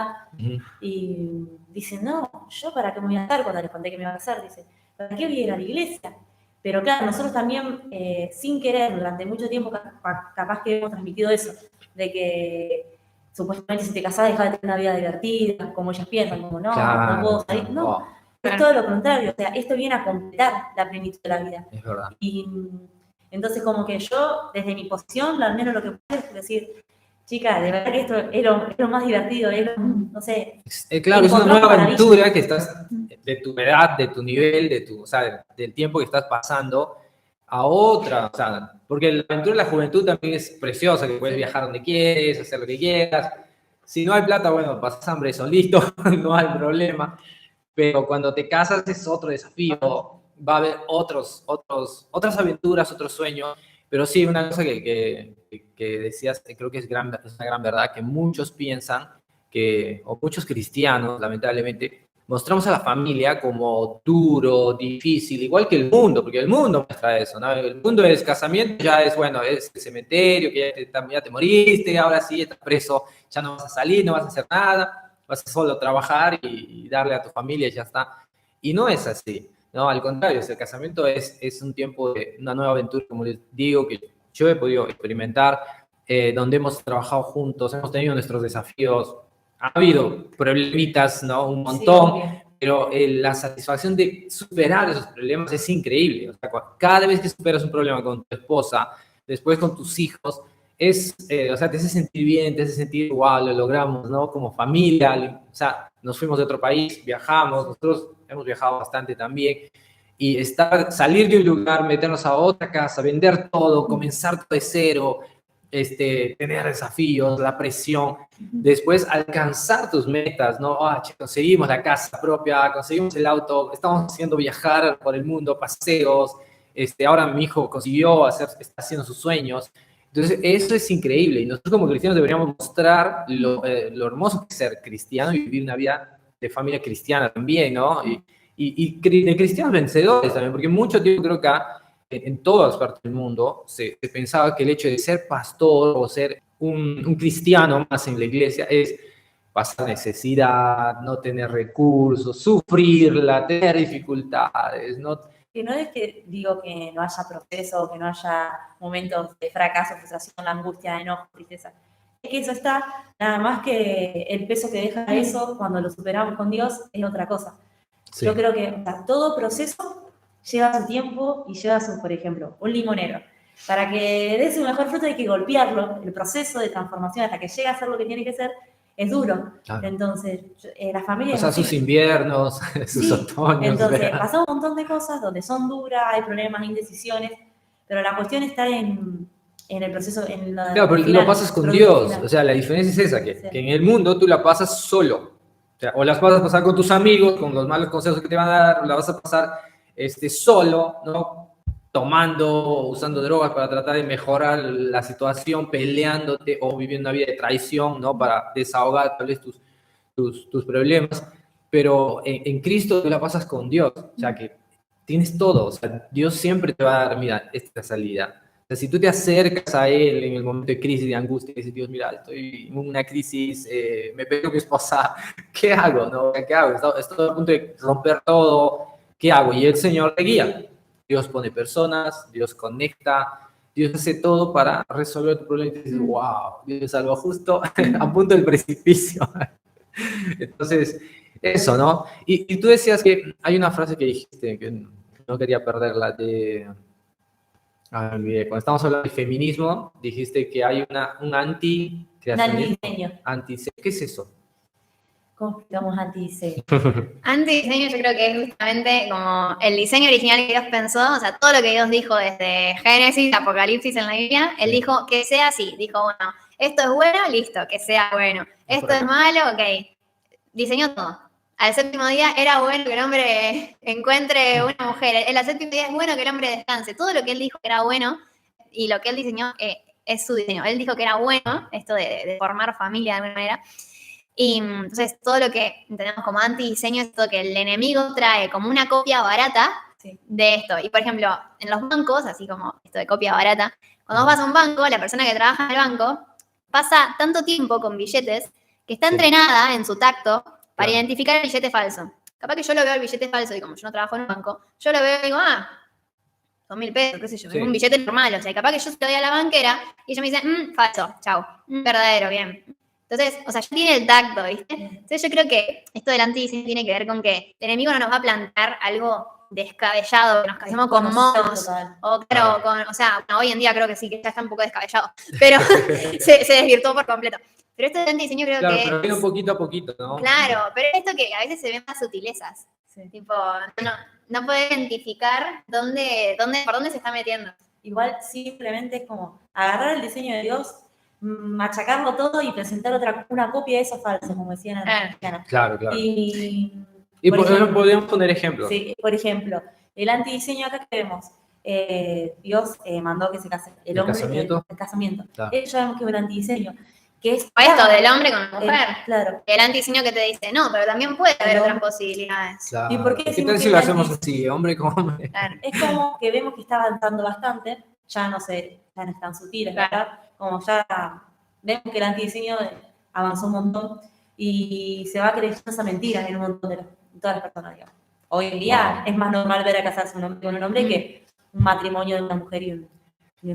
y dicen, no, yo para qué me voy a casar cuando les conté que me iba a casar, dice, ¿para qué voy a ir a la iglesia? Pero claro, nosotros también, sin querer, durante mucho tiempo, capaz que hemos transmitido eso, de que supuestamente si te casás dejás de tener una vida divertida, como ellas piensan, como no,
Claro,
no puedo salir. No,
wow,
es todo lo contrario, o sea, esto viene a completar la plenitud de la vida.
es verdad.
Y entonces como que yo, desde mi posición, al menos lo que puedo es decir, chica, de verdad que esto es lo más divertido, es lo, no sé.
Claro, es una
encontrar
nueva
maravillas.
aventura que estás de tu edad, de tu nivel, o sea, del tiempo que estás pasando a otra, o sea, porque la aventura de la juventud también es preciosa, que puedes viajar donde quieres, hacer lo que quieras. Si no hay plata, bueno, pasas hambre, son listos, no hay problema. Pero cuando te casas es otro desafío, va a haber otras aventuras, otros sueños. Pero sí, una cosa que decías, que creo que es una gran verdad, que muchos piensan o muchos cristianos, lamentablemente, mostramos a la familia como duro, difícil, igual que el mundo, porque el mundo muestra eso, ¿no? El mundo es casamiento, ya es, bueno, es el cementerio, que ya te moriste, ahora sí estás preso, ya no vas a salir, no vas a hacer nada, vas a solo trabajar y darle a tu familia y ya está. Y no es así, ¿no? Al contrario, el casamiento es un tiempo de una nueva aventura, como les digo, que yo he podido experimentar, donde hemos trabajado juntos, hemos tenido nuestros desafíos, ha habido problemitas, ¿no? Un montón, sí, pero la satisfacción de superar esos problemas es increíble. O sea, cada vez que superas un problema con tu esposa, después con tus hijos, o sea, te hace sentir bien, te hace sentir, wow, lo logramos, ¿no? Como familia, o sea, nos fuimos de otro país, viajamos, nosotros hemos viajado bastante también, y salir de un lugar, meternos a otra casa, vender todo, comenzar de cero, tener desafíos, la presión, después alcanzar tus metas, ¿no? Conseguimos la casa propia, conseguimos el auto, estamos haciendo viajar por el mundo, paseos, ahora mi hijo consiguió está haciendo sus sueños. Entonces, eso es increíble, y nosotros como cristianos deberíamos mostrar lo hermoso que es ser cristiano y vivir una vida de familia cristiana también, ¿no? Y de cristianos vencedores también, porque mucho tiempo creo que en todas partes del mundo se pensaba que el hecho de ser pastor o ser un cristiano más en la iglesia es pasar necesidad, no tener recursos, sufrirla, tener dificultades, ¿no?
Que no es que digo que no haya proceso, que no haya momentos de fracaso, frustración, angustia, enojo, tristeza. Es que eso está, nada más que el peso que deja eso cuando lo superamos con Dios es otra cosa. Sí. Yo creo que o sea, todo proceso lleva su tiempo y lleva su, por ejemplo, un limonero. Para que dé su mejor fruto hay que golpearlo, el proceso de transformación hasta que llega a ser lo que tiene que ser, es duro. Claro. Entonces, la familia...
O sea, sus inviernos, sus
sí.
Otoños.
Entonces, pasa un montón de cosas donde son duras, hay problemas, indecisiones, pero la cuestión está en el proceso...
Claro, pero lo pasas con Dios. O sea, la diferencia es esa, que en el mundo tú la pasas solo. O las vas a pasar con tus amigos, con los malos consejos que te van a dar, o la vas a pasar solo, ¿no? Tomando, usando drogas para tratar de mejorar la situación, peleándote o viviendo una vida de traición, ¿no? Para desahogar tal vez tus problemas. Pero en Cristo tú la pasas con Dios, o sea que tienes todo, o sea, Dios siempre te va a dar, mira, esta salida. O sea, si tú te acercas a Él en el momento de crisis, de angustia, y dices, Dios, mira, estoy en una crisis, me pego con mi esposa, ¿qué hago? ¿No? ¿Qué hago? Estoy a punto de romper todo, ¿qué hago? Y el Señor te guía. Dios pone personas, Dios conecta, Dios hace todo para resolver tu problema y te dices, wow, Dios salvó justo a punto del precipicio. Entonces, Eso, ¿no? Y tú decías que hay una frase que dijiste, que no quería perderla, cuando estamos hablando de feminismo, dijiste que hay un
Un
anti-creacionismo.
antidiseño.
¿Qué es eso?
¿Cómo explicamos antidiseño?
Antidiseño yo creo que es justamente como el diseño original que Dios pensó, o sea, todo lo que Dios dijo desde Génesis, Apocalipsis en la Biblia, Él dijo que sea así, dijo, bueno, esto es bueno, listo, que sea bueno, esto es malo, ok, diseñó todo. Al séptimo día era bueno que el hombre encuentre una mujer, el séptimo día es bueno que el hombre descanse, todo lo que Él dijo que era bueno y lo que Él diseñó es su diseño. Él dijo que era bueno, esto de formar familia de alguna manera. Y entonces todo lo que entendemos como antidiseño es todo que el enemigo trae como una copia barata de esto. Y por ejemplo, en los bancos, así como esto de copia barata, cuando vos vas a un banco, la persona que trabaja en el banco pasa tanto tiempo con billetes que está entrenada en su tacto para identificar el billete falso. Capaz que yo lo veo el billete falso y como yo no trabajo en un banco, yo lo veo y digo, 2.000 pesos, qué sé yo, es un billete normal. O sea, capaz que yo se lo doy a la banquera y ella me dice, falso, chau, verdadero, bien. Entonces, o sea, ya tiene el tacto, ¿viste? Entonces yo creo que esto del antidiseño tiene que ver con que el enemigo no nos va a plantar algo descabellado, que nos casemos con monos, o claro, o sea, bueno, hoy en día creo que sí, que ya está un poco descabellado, pero se desvirtuó por completo. Pero esto del antidiseño creo que
pero viene poquito a poquito, ¿no?
Claro, pero esto que a veces se ven más sutilezas. Tipo, no puede identificar por dónde se está metiendo.
Igual simplemente es como agarrar el diseño de Dios, machacarlo todo y presentar una copia de eso falsa, como decían antes.
Claro.
Y
por ejemplo, podríamos poner ejemplos.
Sí, por ejemplo, el antidiseño acá que vemos, Dios mandó que se case el hombre. El casamiento. Claro. Eso ya vemos que es un antidiseño. Que es
esto del hombre con la mujer.
Claro.
El antidiseño que te dice, no, pero también puede haber otras posibilidades.
Claro.
¿Y por qué
tal si lo hacemos así, hombre con hombre?
Claro. Es como que vemos que está avanzando bastante, ya no es tan sutil, ¿verdad? Como ya vemos que el antidiseño avanzó un montón y se va creyendo esa mentira en un montón de todas las personas, digamos. Hoy en día es más normal ver a casarse un hombre con un hombre que un matrimonio de una mujer y un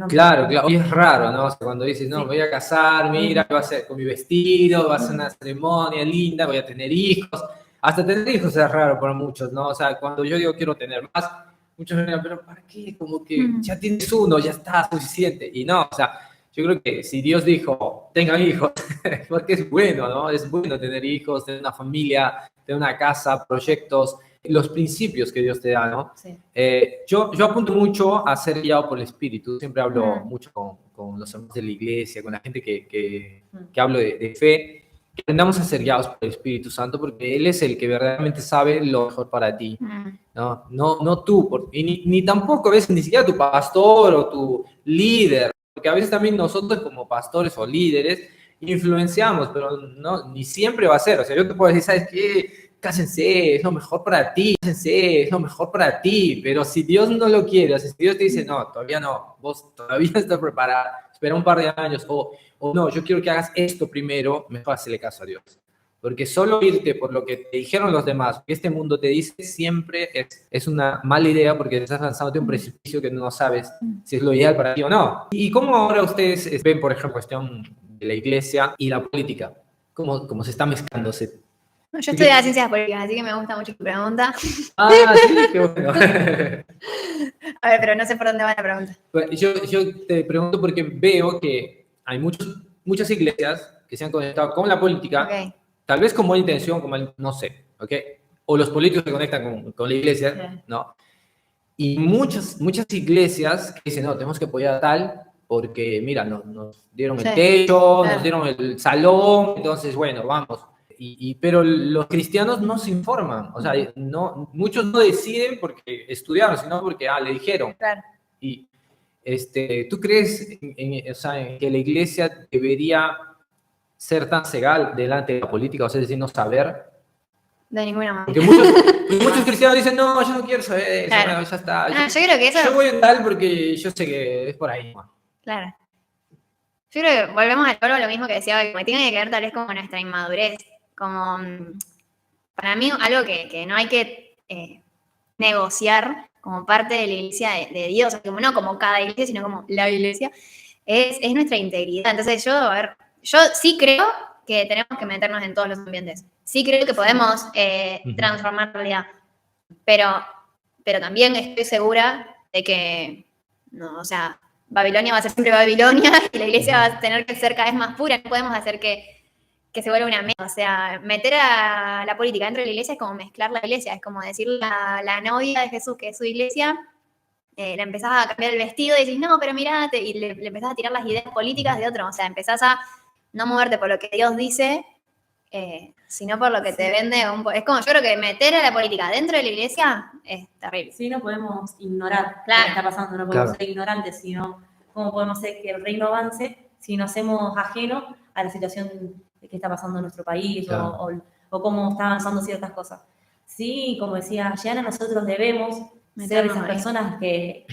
hombre.
Claro, y es raro, ¿no? O sea, cuando dices, no, me voy a casar, mira, voy a hacer con mi vestido, va a ser una ceremonia linda, voy a tener hijos. Hasta tener hijos es raro para muchos, ¿no? O sea, cuando yo digo quiero tener más, muchos me dirán, pero ¿para qué? Como que ya tienes uno, ya está suficiente. Y no, o sea, yo creo que si Dios dijo, tengan hijos, porque es bueno, ¿no? Es bueno tener hijos, tener una familia, tener una casa, proyectos, los principios que Dios te da, ¿no? Sí. Yo apunto mucho a ser guiado por el Espíritu. Siempre hablo mucho con los hermanos de la iglesia, con la gente que hablo de fe, que aprendamos a ser guiados por el Espíritu Santo, porque Él es el que verdaderamente sabe lo mejor para ti, no tú, ni tampoco a veces ni siquiera tu pastor o tu líder, porque a veces también nosotros como pastores o líderes influenciamos, pero no, ni siempre va a ser. O sea, yo te puedo decir, ¿sabes qué? Cásense, es lo mejor para ti, cásense, es lo mejor para ti, pero si Dios no lo quiere, o sea, si Dios te dice, no, todavía no, vos todavía no estás preparada, espera un par de años, o no, yo quiero que hagas esto primero, mejor hacerle caso a Dios. Porque solo irte por lo que te dijeron los demás, que este mundo te dice, siempre es una mala idea porque estás lanzándote un precipicio que no sabes si es lo ideal para ti o no. ¿Y cómo ahora ustedes ven, por ejemplo, cuestión de la iglesia y la política? ¿Cómo se está mezclando?
Yo estudié ciencias políticas, así que me gusta mucho tu pregunta.
Sí, qué bueno.
A ver, pero no sé por dónde va la pregunta.
Yo te pregunto porque veo que hay muchas iglesias que se han conectado con la política, tal vez con buena intención, no sé, ¿ok? O los políticos se conectan con la iglesia, ¿no? Y muchas iglesias que dicen, no, tenemos que apoyar a tal, porque, mira, nos dieron el techo, nos dieron el salón, entonces, bueno, vamos. Pero los cristianos no se informan, o sea, muchos no deciden porque estudiaron, sino porque le dijeron.
Claro.
Y ¿tú crees en que la iglesia debería ser tan cegada delante de la política, o sea, es decir, no saber?
De ninguna manera.
Porque muchos cristianos dicen, no, yo no quiero saber eso, bueno, ya está.
Yo creo que eso...
Yo voy en tal porque yo sé que es por ahí.
Claro. Yo creo que volvemos a lo mismo que decía hoy, me tiene que ver tal vez como nuestra inmadurez. Como, para mí, algo que no hay que negociar como parte de la iglesia de Dios, o sea, no como cada iglesia, sino como la iglesia, es nuestra integridad. Entonces yo sí creo que tenemos que meternos en todos los ambientes. sí creo que podemos transformar la realidad, pero también estoy segura de que, no, o sea, Babilonia va a ser siempre Babilonia y la iglesia va a tener que ser cada vez más pura, no podemos hacer que se vuelva una mezcla. O sea, meter a la política dentro de la iglesia es como mezclar la iglesia, es como decir la novia de Jesús, que es su iglesia, le empezás a cambiar el vestido y decís, no, pero mirate, y le empezás a tirar las ideas políticas de otro, o sea, empezás a no moverte por lo que Dios dice, sino por lo que te vende. Es como, yo creo que meter a la política dentro de la iglesia es terrible.
Sí, no podemos ignorar
Claro.
lo que está pasando, no podemos ser ignorantes, sino cómo podemos hacer que el reino avance si nos hacemos ajenos a la situación que está pasando en nuestro país, claro, o cómo están avanzando ciertas cosas. Sí, como decía Gianna, nosotros debemos ser esas personas que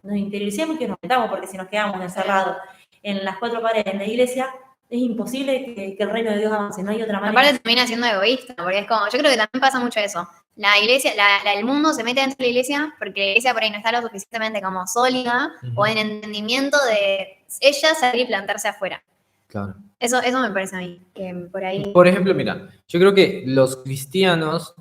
nos interioricemos y que nos metamos, porque si nos quedamos encerrados en las cuatro paredes de la iglesia, es imposible que el reino de Dios avance, no hay otra manera.
Aparte termina siendo egoísta, porque es como, yo creo que también pasa mucho eso. La iglesia, el mundo se mete dentro de la iglesia porque la iglesia por ahí no está lo suficientemente como sólida o en entendimiento de ella salir y plantarse afuera.
Claro.
Eso me parece a mí, que por ahí...
Por ejemplo, mira, yo creo que los cristianos,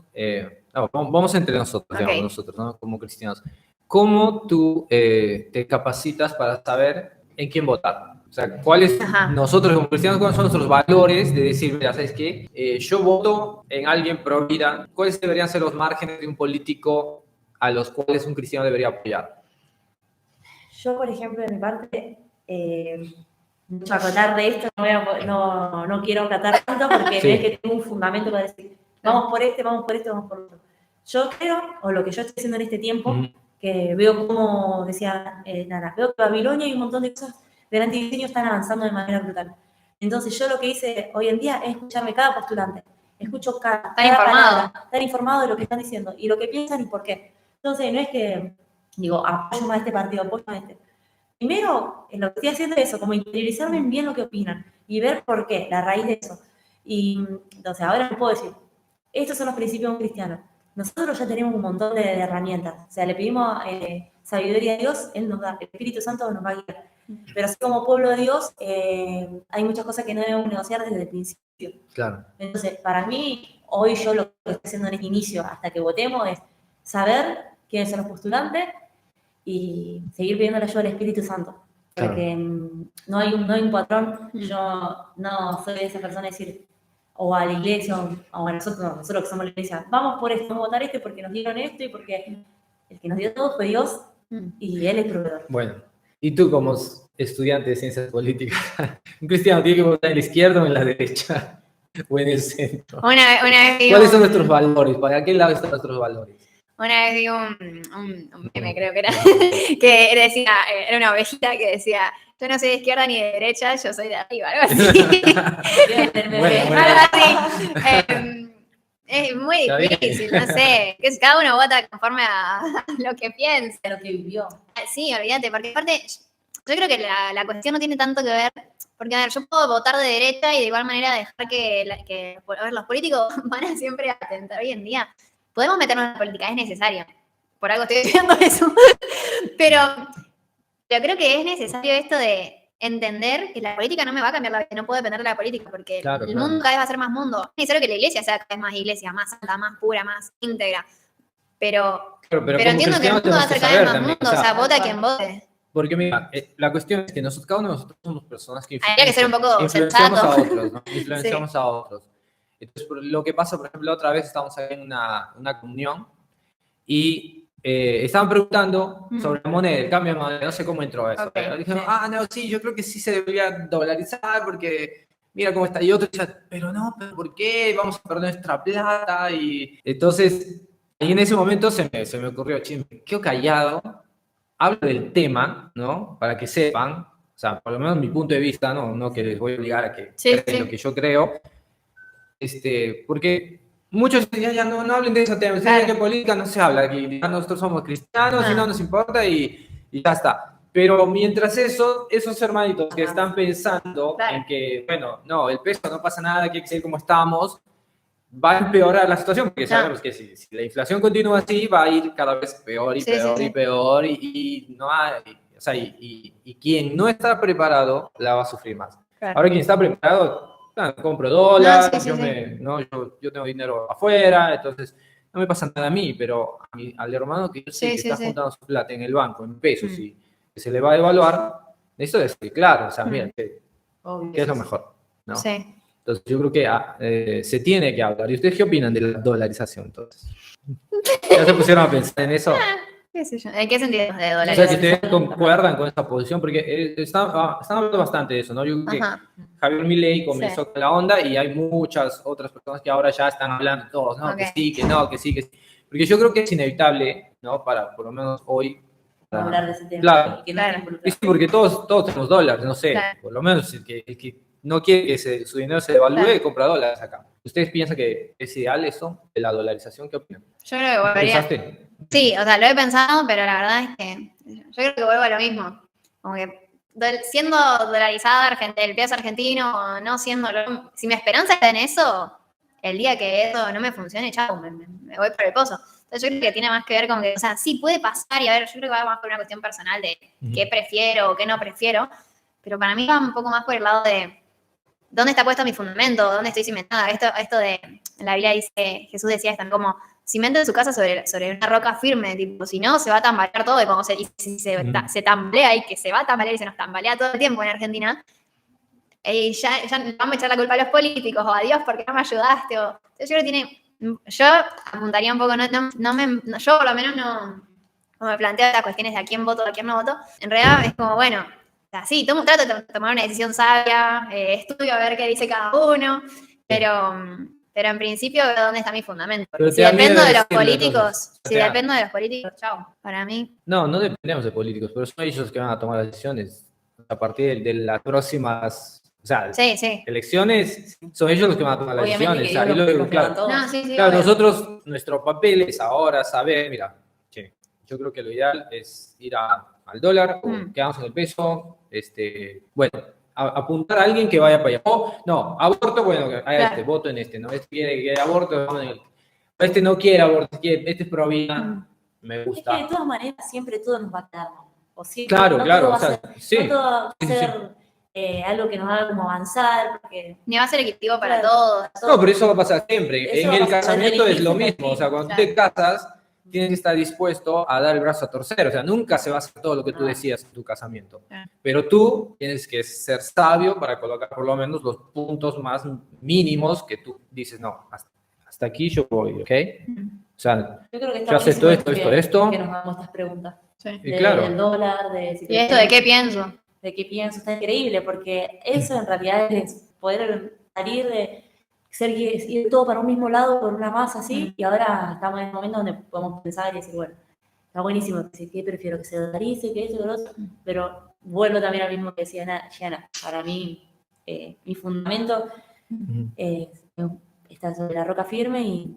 vamos entre nosotros, digamos, nosotros, ¿no? Como cristianos, ¿cómo tú te capacitas para saber en quién votar? O sea, ¿cuáles, nosotros como cristianos, cuáles son nuestros valores de decir, mira, ¿sabes qué? Yo voto en alguien pro vida. ¿Cuáles deberían ser los márgenes de un político a los cuales un cristiano debería apoyar?
Yo, por ejemplo, de mi parte, mucho acotar de esto, no quiero acotar tanto porque no es que tengo un fundamento para decir, vamos por este, vamos por este, vamos por otro. Yo creo, o lo que yo estoy haciendo en este tiempo, que veo como decía Nara, veo que Babilonia y un montón de cosas del antidiseño están avanzando de manera brutal. Entonces yo lo que hice hoy en día es escucharme cada postulante, escucho cada palabra, estar informado de lo que están diciendo y lo que piensan y por qué. Entonces no es que digo, apoyo más a este partido, apoyo más a este. Primero, lo que estoy haciendo es eso, como interiorizarme en bien lo que opinan y ver por qué, la raíz de eso. Y entonces ahora les puedo decir, estos son los principios de un cristiano. Nosotros ya tenemos un montón de herramientas. O sea, le pedimos sabiduría a Dios, Él nos da, el Espíritu Santo nos va a guiar. Pero así como pueblo de Dios, hay muchas cosas que no debemos negociar desde el principio.
Claro.
Entonces, para mí, hoy yo lo que estoy haciendo en este inicio, hasta que votemos, es saber quiénes son los postulantes y seguir pidiendo la ayuda del Espíritu Santo. Porque no hay un patrón. Yo no soy de esa persona de decir, o a la iglesia, o a nosotros que somos la iglesia, vamos por esto, vamos a votar este porque nos dieron esto y porque el que nos dio todo fue Dios y Él es proveedor.
Bueno, y tú como estudiante de ciencias políticas, ¿un cristiano tiene que votar en la izquierda o en la derecha? ¿O en el centro?
Una vez
¿Cuáles son nuestros valores? ¿Para qué lado están nuestros valores?
Una vez vi un meme, creo que era, que decía, era una ovejita que decía, yo no soy de izquierda ni de derecha, yo soy de arriba, algo así. Es muy difícil, no sé, que cada uno vota conforme a lo que piensa.
A lo que vivió.
Sí, olvídate, porque aparte, yo creo que la cuestión no tiene tanto que ver, porque a ver, yo puedo votar de derecha y de igual manera dejar que a ver, los políticos van a siempre atentar hoy en día. Podemos meternos en la política, es necesario. Por algo estoy estudiando eso. Pero yo creo que es necesario esto de entender que la política no me va a cambiar la vida, no puedo depender de la política, porque el mundo cada vez va a ser más mundo. Es necesario que la iglesia sea cada vez más iglesia, más santa, más pura, más íntegra. Pero entiendo que el mundo va a ser cada vez más mundo, o sea, vota quien vote.
Porque mira, la cuestión es que cada uno de nosotros somos personas que
habría que ser un poco
influenciamos
sensato.
A otros, ¿no? Influenciamos a otros. Entonces, lo que pasa, por ejemplo, otra vez estábamos en una comunión y estaban preguntando sobre la moneda, el cambio de moneda, no sé cómo entró eso. Dijeron, no, sí, yo creo que sí se debería dolarizar porque mira cómo está. Y otro decía, pero ¿por qué? Vamos a perder nuestra plata. Y entonces, ahí en ese momento se me ocurrió, me quedo callado, hablo del tema, ¿no? Para que sepan, o sea, por lo menos mi punto de vista, no que les voy a obligar a que crean lo que yo creo. Porque muchos ya no hablen de ese tema, que política no se habla, que nosotros somos cristianos y no nos importa y ya está. Pero mientras esos hermanitos que están pensando en que, bueno, no, el peso no pasa nada, que hay que seguir como estamos, va a empeorar la situación, porque sabemos que si la inflación continúa así, va a ir cada vez peor y peor y peor y no hay, y quien no está preparado la va a sufrir más. Ahora quien está preparado claro, compro dólares,
No, sí, sí,
yo tengo dinero afuera, entonces no me pasa nada a mí, pero al hermano que yo sé que
sí,
está
sí.
juntando su plata en el banco, en pesos, y que se le va a evaluar, necesito decir, claro, o sea, mira, ¿qué
Obvio,
es lo
sí.
mejor? ¿No?
Sí.
Entonces yo creo que se tiene que hablar. ¿Y ustedes qué opinan de la dolarización, entonces? ¿Ya se pusieron a pensar en eso?
¿Qué sé yo? ¿En qué sentido de
O sea, si
dólares?
ustedes concuerdan con esa posición, porque están hablando bastante de eso, ¿no? Yo creo que
Ajá.
Javier Milei
Sí.
comenzó con la onda y hay muchas otras personas que ahora ya están hablando todos, ¿no?
Ok.
Que sí, que no, que sí, que sí. Porque yo creo que es inevitable, ¿no? Para, por lo menos hoy,
Hablar de ese tema
claro.
y que no esté
Claro.
Y
involucrado.
sí, porque todos tenemos dólares, no sé,
Claro.
por lo menos el que no quiere que su dinero se devalúe,
Claro.
compra dólares acá. ¿Ustedes piensan que es ideal eso, de la dolarización? ¿Qué opinan?
Yo creo que volvería.
¿Pensaste?
Sí, o sea, lo he pensado, pero la verdad es que yo creo que vuelvo a lo mismo. Como que siendo dolarizado el peso argentino o no siendo, si mi esperanza está en eso, el día que eso no me funcione, chao, me voy por el pozo. Entonces yo creo que tiene más que ver con que, o sea, sí puede pasar y a ver, yo creo que va más por una cuestión personal de qué prefiero o qué no prefiero, pero para mí va un poco más por el lado de dónde está puesto mi fundamento, dónde estoy cimentada. Esto de, en la Biblia dice, Jesús decía, están como cimenten su casa sobre una roca firme, tipo, si no, se va a tambalear todo, y como se tambalea y que se va a tambalear y se nos tambalea todo el tiempo en Argentina, y ya vamos a echar la culpa a los políticos, o a Dios porque no me ayudaste, entonces yo apuntaría un poco, yo por lo menos no me planteo estas cuestiones de a quién voto, a quién no voto, en realidad es como, bueno, o sea, sí, trato de tomar una decisión sabia, estudio a ver qué dice cada uno, pero en principio veo dónde está mi fundamento. Porque
Pero
si
te da miedo
dependo de los
decirlo,
políticos,
entonces. O sea,
chao, para mí.
no dependemos de políticos, pero son ellos los que van a tomar las decisiones a partir de las próximas, o sea,
Sí.
elecciones, son ellos los que van a tomar las
Obviamente
decisiones.
que
O sea,
Dios
y luego,
los
claro,
levantó.
No, sí,
claro,
obvio.
nosotros, nuestro papel es ahora saber, mira, che, yo creo que lo ideal es ir al dólar o quedarnos en el peso, bueno, apuntar a alguien que vaya para allá. O, no, aborto, bueno,
Claro.
voto en este, ¿no? Este quiere aborto, vamos en el. Este no quiere aborto, este es pro vida, me
Es que
gusta.
de todas maneras siempre todo nos va a quedar mal. O siempre,
Claro,
no
claro,
todo va
o sea,
a ser,
sí.
no todo va a
Sí.
ser algo que nos haga como avanzar. Porque,
Ni va a ser equitativo para
claro,
todos.
No, pero eso va a pasar siempre.
Eso
En
va a
el
pasar.
casamiento es lo
Elegir
mismo. O sea, cuando
Claro.
te casas, tienes que estar dispuesto a dar el brazo a torcer. O sea, nunca se va a hacer todo lo que tú decías en tu casamiento.
Claro.
Pero tú tienes que ser sabio para colocar por lo menos los puntos más mínimos que tú dices, no, hasta aquí yo voy, ¿ok? O sea,
yo creo que está
yo acepto
buenísimo
esto.
que nos hagamos estas preguntas.
Sí.
Y claro.
Del dólar,
¿Y esto de qué pienso?
De qué pienso, está increíble, porque eso en realidad es poder salir de ir todo para un mismo lado por una masa así, y ahora estamos en el momento donde podemos pensar y decir, bueno, está buenísimo, que prefiero que se dolarice, que esto, que lo otro, pero vuelvo también al mismo que decía Yana, para mí, mi fundamento está sobre la roca firme y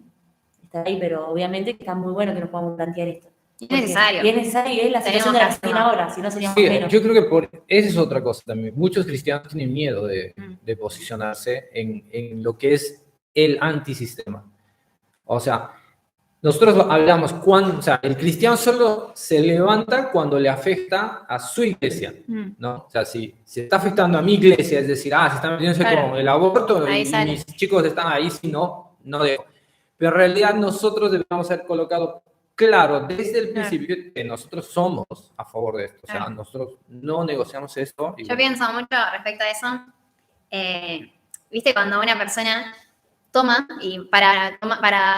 está ahí, pero obviamente que está muy bueno que nos podamos plantear esto.
Es necesario.
Y es necesario, y es la situación de la Argentina ahora, si no seríamos menos.
Yo creo que esa es otra cosa también. Muchos cristianos tienen miedo de posicionarse en lo que es el antisistema. O sea, nosotros hablamos o sea, el cristiano solo se levanta cuando le afecta a su iglesia, ¿no? O sea, si se está afectando a mi iglesia, es decir, se está metiéndose con el aborto y mis chicos están ahí, si no dejo. Pero en realidad nosotros debemos ser colocados claro desde el principio que nosotros somos a favor de esto. O sea, nosotros no negociamos esto.
Yo pienso mucho respecto a eso. ¿Viste cuando una persona toma y para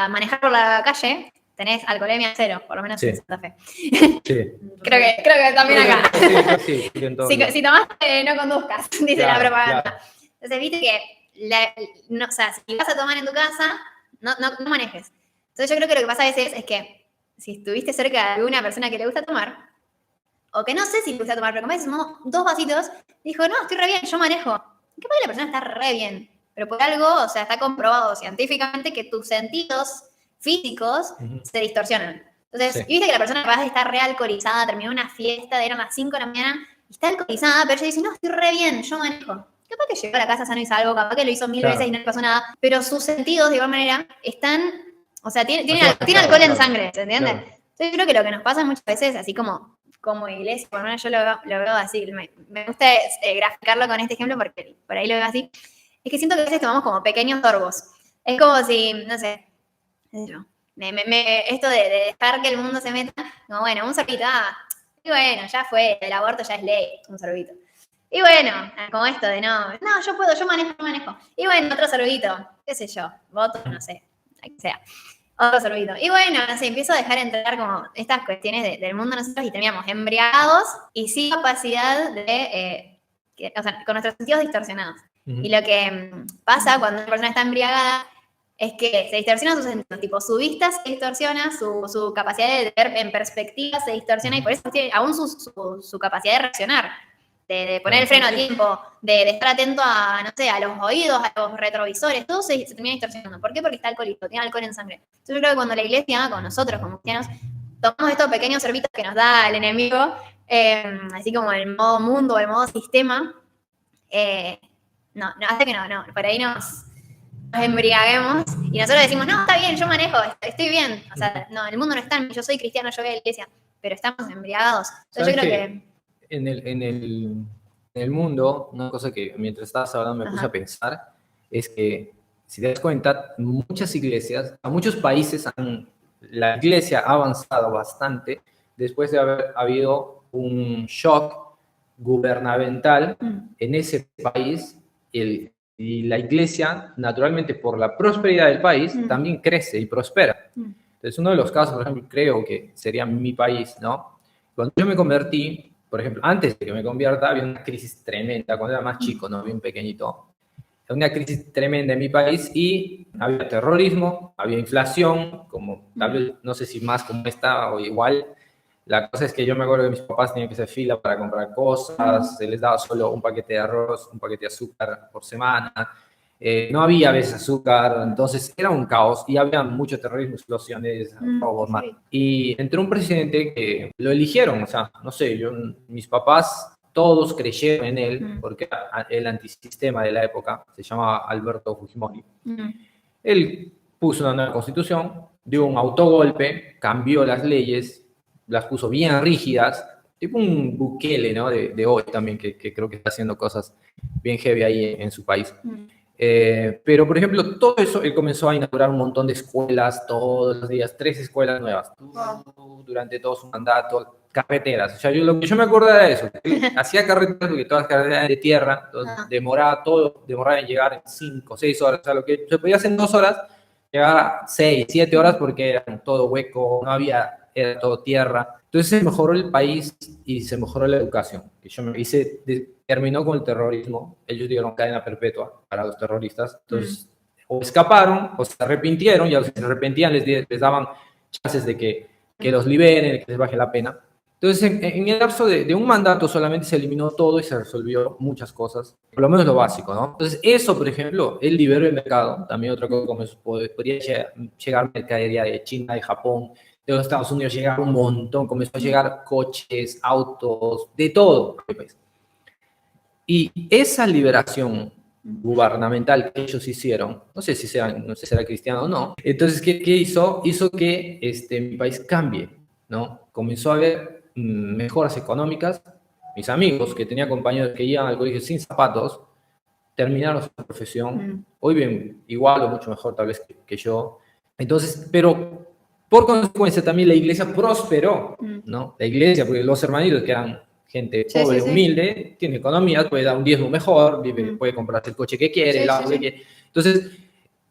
manejar por la calle tenés alcoholemia cero, por lo menos en Santa Fe?
Sí.
creo que también acá.
Sí,
si tomaste, no conduzcas, dice la propaganda.
Claro.
Entonces, viste que, o sea, si vas a tomar en tu casa, no manejes. Entonces, yo creo que lo que pasa a veces es que si estuviste cerca de alguna persona que le gusta tomar, o que no sé si le gusta tomar, pero como veces tomó 2 vasitos, dijo, no, estoy re bien, yo manejo. Capaz que la persona está re bien, pero por algo, o sea, está comprobado científicamente que tus sentidos físicos se distorsionan. Entonces, y viste que la persona capaz de estar re alcoholizada, terminó una fiesta, eran las 5 de la mañana, y está alcoholizada, pero ella dice, no, estoy re bien, yo manejo. Capaz que llegó a la casa sano y salvo, capaz que lo hizo 1000 veces y no le pasó nada, pero sus sentidos, de igual manera, están, o sea, tiene alcohol en sangre, ¿se entiende? Claro. Entonces, yo creo que lo que nos pasa muchas veces, así como iglesia, por lo menos yo lo veo así, me gusta graficarlo con este ejemplo porque por ahí lo veo así, es que siento que a veces tomamos como pequeños sorbos. Es como si, no sé, esto de dejar que el mundo se meta, como bueno, un sorbito, y bueno, ya fue, el aborto ya es ley, un sorbito. Y bueno, como esto de no, yo puedo, yo manejo. Y bueno, otro sorbito, qué sé yo, voto, no sé, lo que sea. Otro sorbito. Y bueno, no sé, empiezo a dejar entrar como estas cuestiones del mundo nosotros y terminamos embriagados y sin capacidad de, o sea, con nuestros sentidos distorsionados. Y lo que pasa cuando una persona está embriagada es que se distorsiona sus sentidos, tipo su vista se distorsiona, su capacidad de ver en perspectiva se distorsiona y por eso tiene aún su capacidad de reaccionar. De poner el freno a tiempo, de estar atento a, no sé, a los oídos, a los retrovisores, todo se termina distorsionando. ¿Por qué? Porque está alcohólico, tiene alcohol en sangre. Entonces yo creo que cuando la iglesia, con nosotros como cristianos, tomamos estos pequeños sorbitos que nos da el enemigo, así como el modo mundo, el modo sistema, hace que por ahí nos embriaguemos y nosotros decimos, no, está bien, yo manejo, estoy bien. O sea, no, el mundo no está en mí, yo soy cristiano, yo voy a la iglesia, pero estamos embriagados. Entonces yo creo que
en el mundo, una cosa que mientras estabas hablando me puse a pensar, es que, si te das cuenta, muchas iglesias, a muchos países, la iglesia ha avanzado bastante después de haber habido un shock gubernamental en ese país, y la iglesia, naturalmente, por la prosperidad del país, también crece y prospera. Entonces, uno de los casos, por ejemplo, creo que sería mi país, ¿no? Cuando yo me convertí, por ejemplo, antes de que me convierta, había una crisis tremenda, cuando era más chico, ¿no? Bien pequeñito. Había una crisis tremenda en mi país y había terrorismo, había inflación, como tal vez, no sé si más como esta o igual. La cosa es que yo me acuerdo que mis papás tenían que hacer fila para comprar cosas, se les daba solo un paquete de arroz, un paquete de azúcar por semana. No había a veces azúcar, entonces era un caos y había mucho terrorismo, explosiones, robos, más. Y entró un presidente que lo eligieron, o sea, no sé, mis papás todos creyeron en él porque era el antisistema de la época, se llamaba Alberto Fujimori. Él puso una nueva constitución, dio un autogolpe, cambió las leyes, las puso bien rígidas, tipo un Bukele, ¿no? De hoy también, que creo que está haciendo cosas bien heavy ahí en su país. Pero, por ejemplo, todo eso, él comenzó a inaugurar un montón de escuelas todos los días, 3 escuelas nuevas, durante todo su mandato, carreteras. O sea, lo que yo me acuerdo era eso, él hacía carreteras, porque todas las carreteras eran de tierra, entonces demoraba en llegar en 5 o 6 horas, o sea, lo que se podía hacer en 2 horas, llegaba 6, 7 horas porque era todo hueco, era todo tierra. Entonces se mejoró el país y se mejoró la educación. Terminó con el terrorismo. Ellos dieron cadena perpetua para los terroristas. Entonces, o escaparon o se arrepintieron, y a los que se arrepentían les daban chances de que los liberen, que les baje la pena. Entonces, en el lapso de un mandato solamente se eliminó todo y se resolvió muchas cosas, por lo menos lo básico, ¿no? Entonces, eso, por ejemplo, él liberó el mercado. También otra cosa, como podría llegar mercadería de China, de Japón, de los Estados Unidos, llegaba un montón, comenzó a llegar coches, autos, de todo. Y esa liberación gubernamental que ellos hicieron, no sé si será cristiano o no, entonces, ¿qué hizo? Hizo que mi país cambie, ¿no? Comenzó a haber mejoras económicas. Mis amigos, que tenía compañeros que iban al colegio sin zapatos, terminaron su profesión, hoy ven igual o mucho mejor tal vez que yo. Entonces, pero por consecuencia también la iglesia prosperó, ¿no? La iglesia, porque los hermanitos que eran gente pobre, humilde, tiene economía, puede dar un diezmo mejor, puede comprarse el coche que quiere, el auto que quiere. Entonces,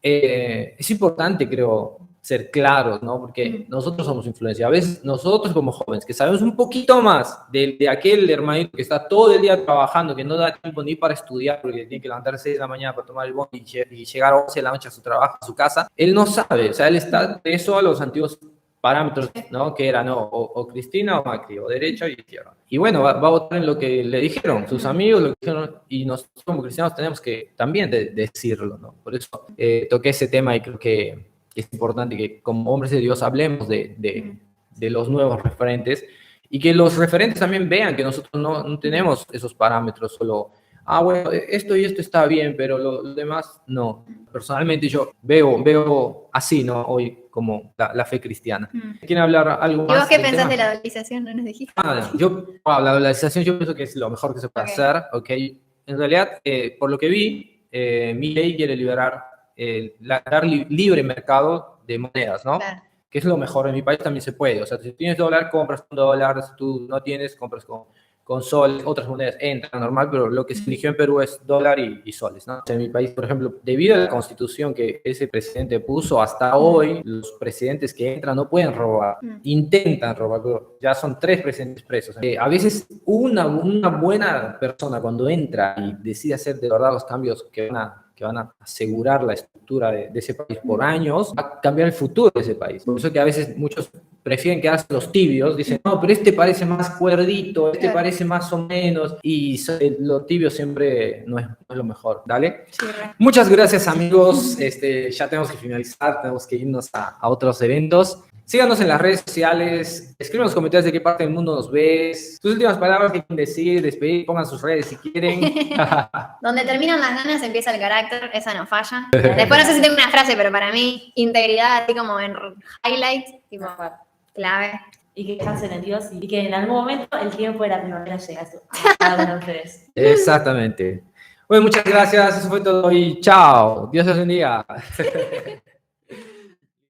es importante, creo, ser claros, ¿no? Porque nosotros somos influencia. A veces nosotros como jóvenes, que sabemos un poquito más de aquel hermanito que está todo el día trabajando, que no da tiempo ni para estudiar, porque tiene que levantarse 6 de la mañana para tomar el bondi y llegar a 11 de la noche a su trabajo, a su casa, él no sabe, o sea, él está preso a los antiguos parámetros, ¿no? Que eran o Cristina o Macri, o derecha y izquierda. Y bueno, va a votar en lo que le dijeron sus amigos, lo que dijeron, y nosotros como cristianos tenemos que también decirlo, ¿no? Por eso toqué ese tema y creo que es importante que como hombres de Dios hablemos de los nuevos referentes y que los referentes también vean que nosotros no tenemos esos parámetros solo, bueno, esto y esto está bien, pero lo demás no. Personalmente yo veo así, ¿no? Hoy como la fe cristiana. ¿Quieren hablar algo más?
¿Y vos qué pensás de la dolarización? ¿No nos dijiste?
La dolarización yo pienso que es lo mejor que se puede hacer, ¿ok? En realidad, por lo que vi, Milei quiere dar libre mercado de monedas, ¿no?
Claro.
Que es lo mejor. En mi país también se puede. O sea, si tienes dólar, compras con dólar. Si tú no tienes, compras con soles. Otras monedas entran normal, pero lo que se eligió en Perú es dólar y soles, ¿no? O sea, en mi país, por ejemplo, debido a la constitución que ese presidente puso, hasta hoy los presidentes que entran no pueden robar. Intentan robar, pero ya son 3 presidentes presos. A veces una buena persona cuando entra y decide hacer de verdad los cambios que van a asegurar la estructura de ese país por años, va a cambiar el futuro de ese país. Por eso que a veces muchos prefieren quedarse los tibios, dicen, no, pero este parece más cuerdito, este parece más o menos, y lo tibio siempre no es lo mejor, ¿dale?
Sí,
Muchas gracias, amigos, ya tenemos que finalizar, tenemos que irnos a otros eventos. Síganos en las redes sociales, escriban en los comentarios de qué parte del mundo nos ves, sus últimas palabras que quieren decir, despedir, pongan sus redes si quieren.
Donde terminan las ganas empieza el carácter, esa no falla. Después no sé si tengo una frase, pero para mí, integridad, así como en highlight, tipo clave.
Y que descansen en Dios y que en algún momento el tiempo de la primavera llega a cada uno de ustedes.
Exactamente. Bueno, muchas gracias, eso fue todo y chao. Dios los bendiga.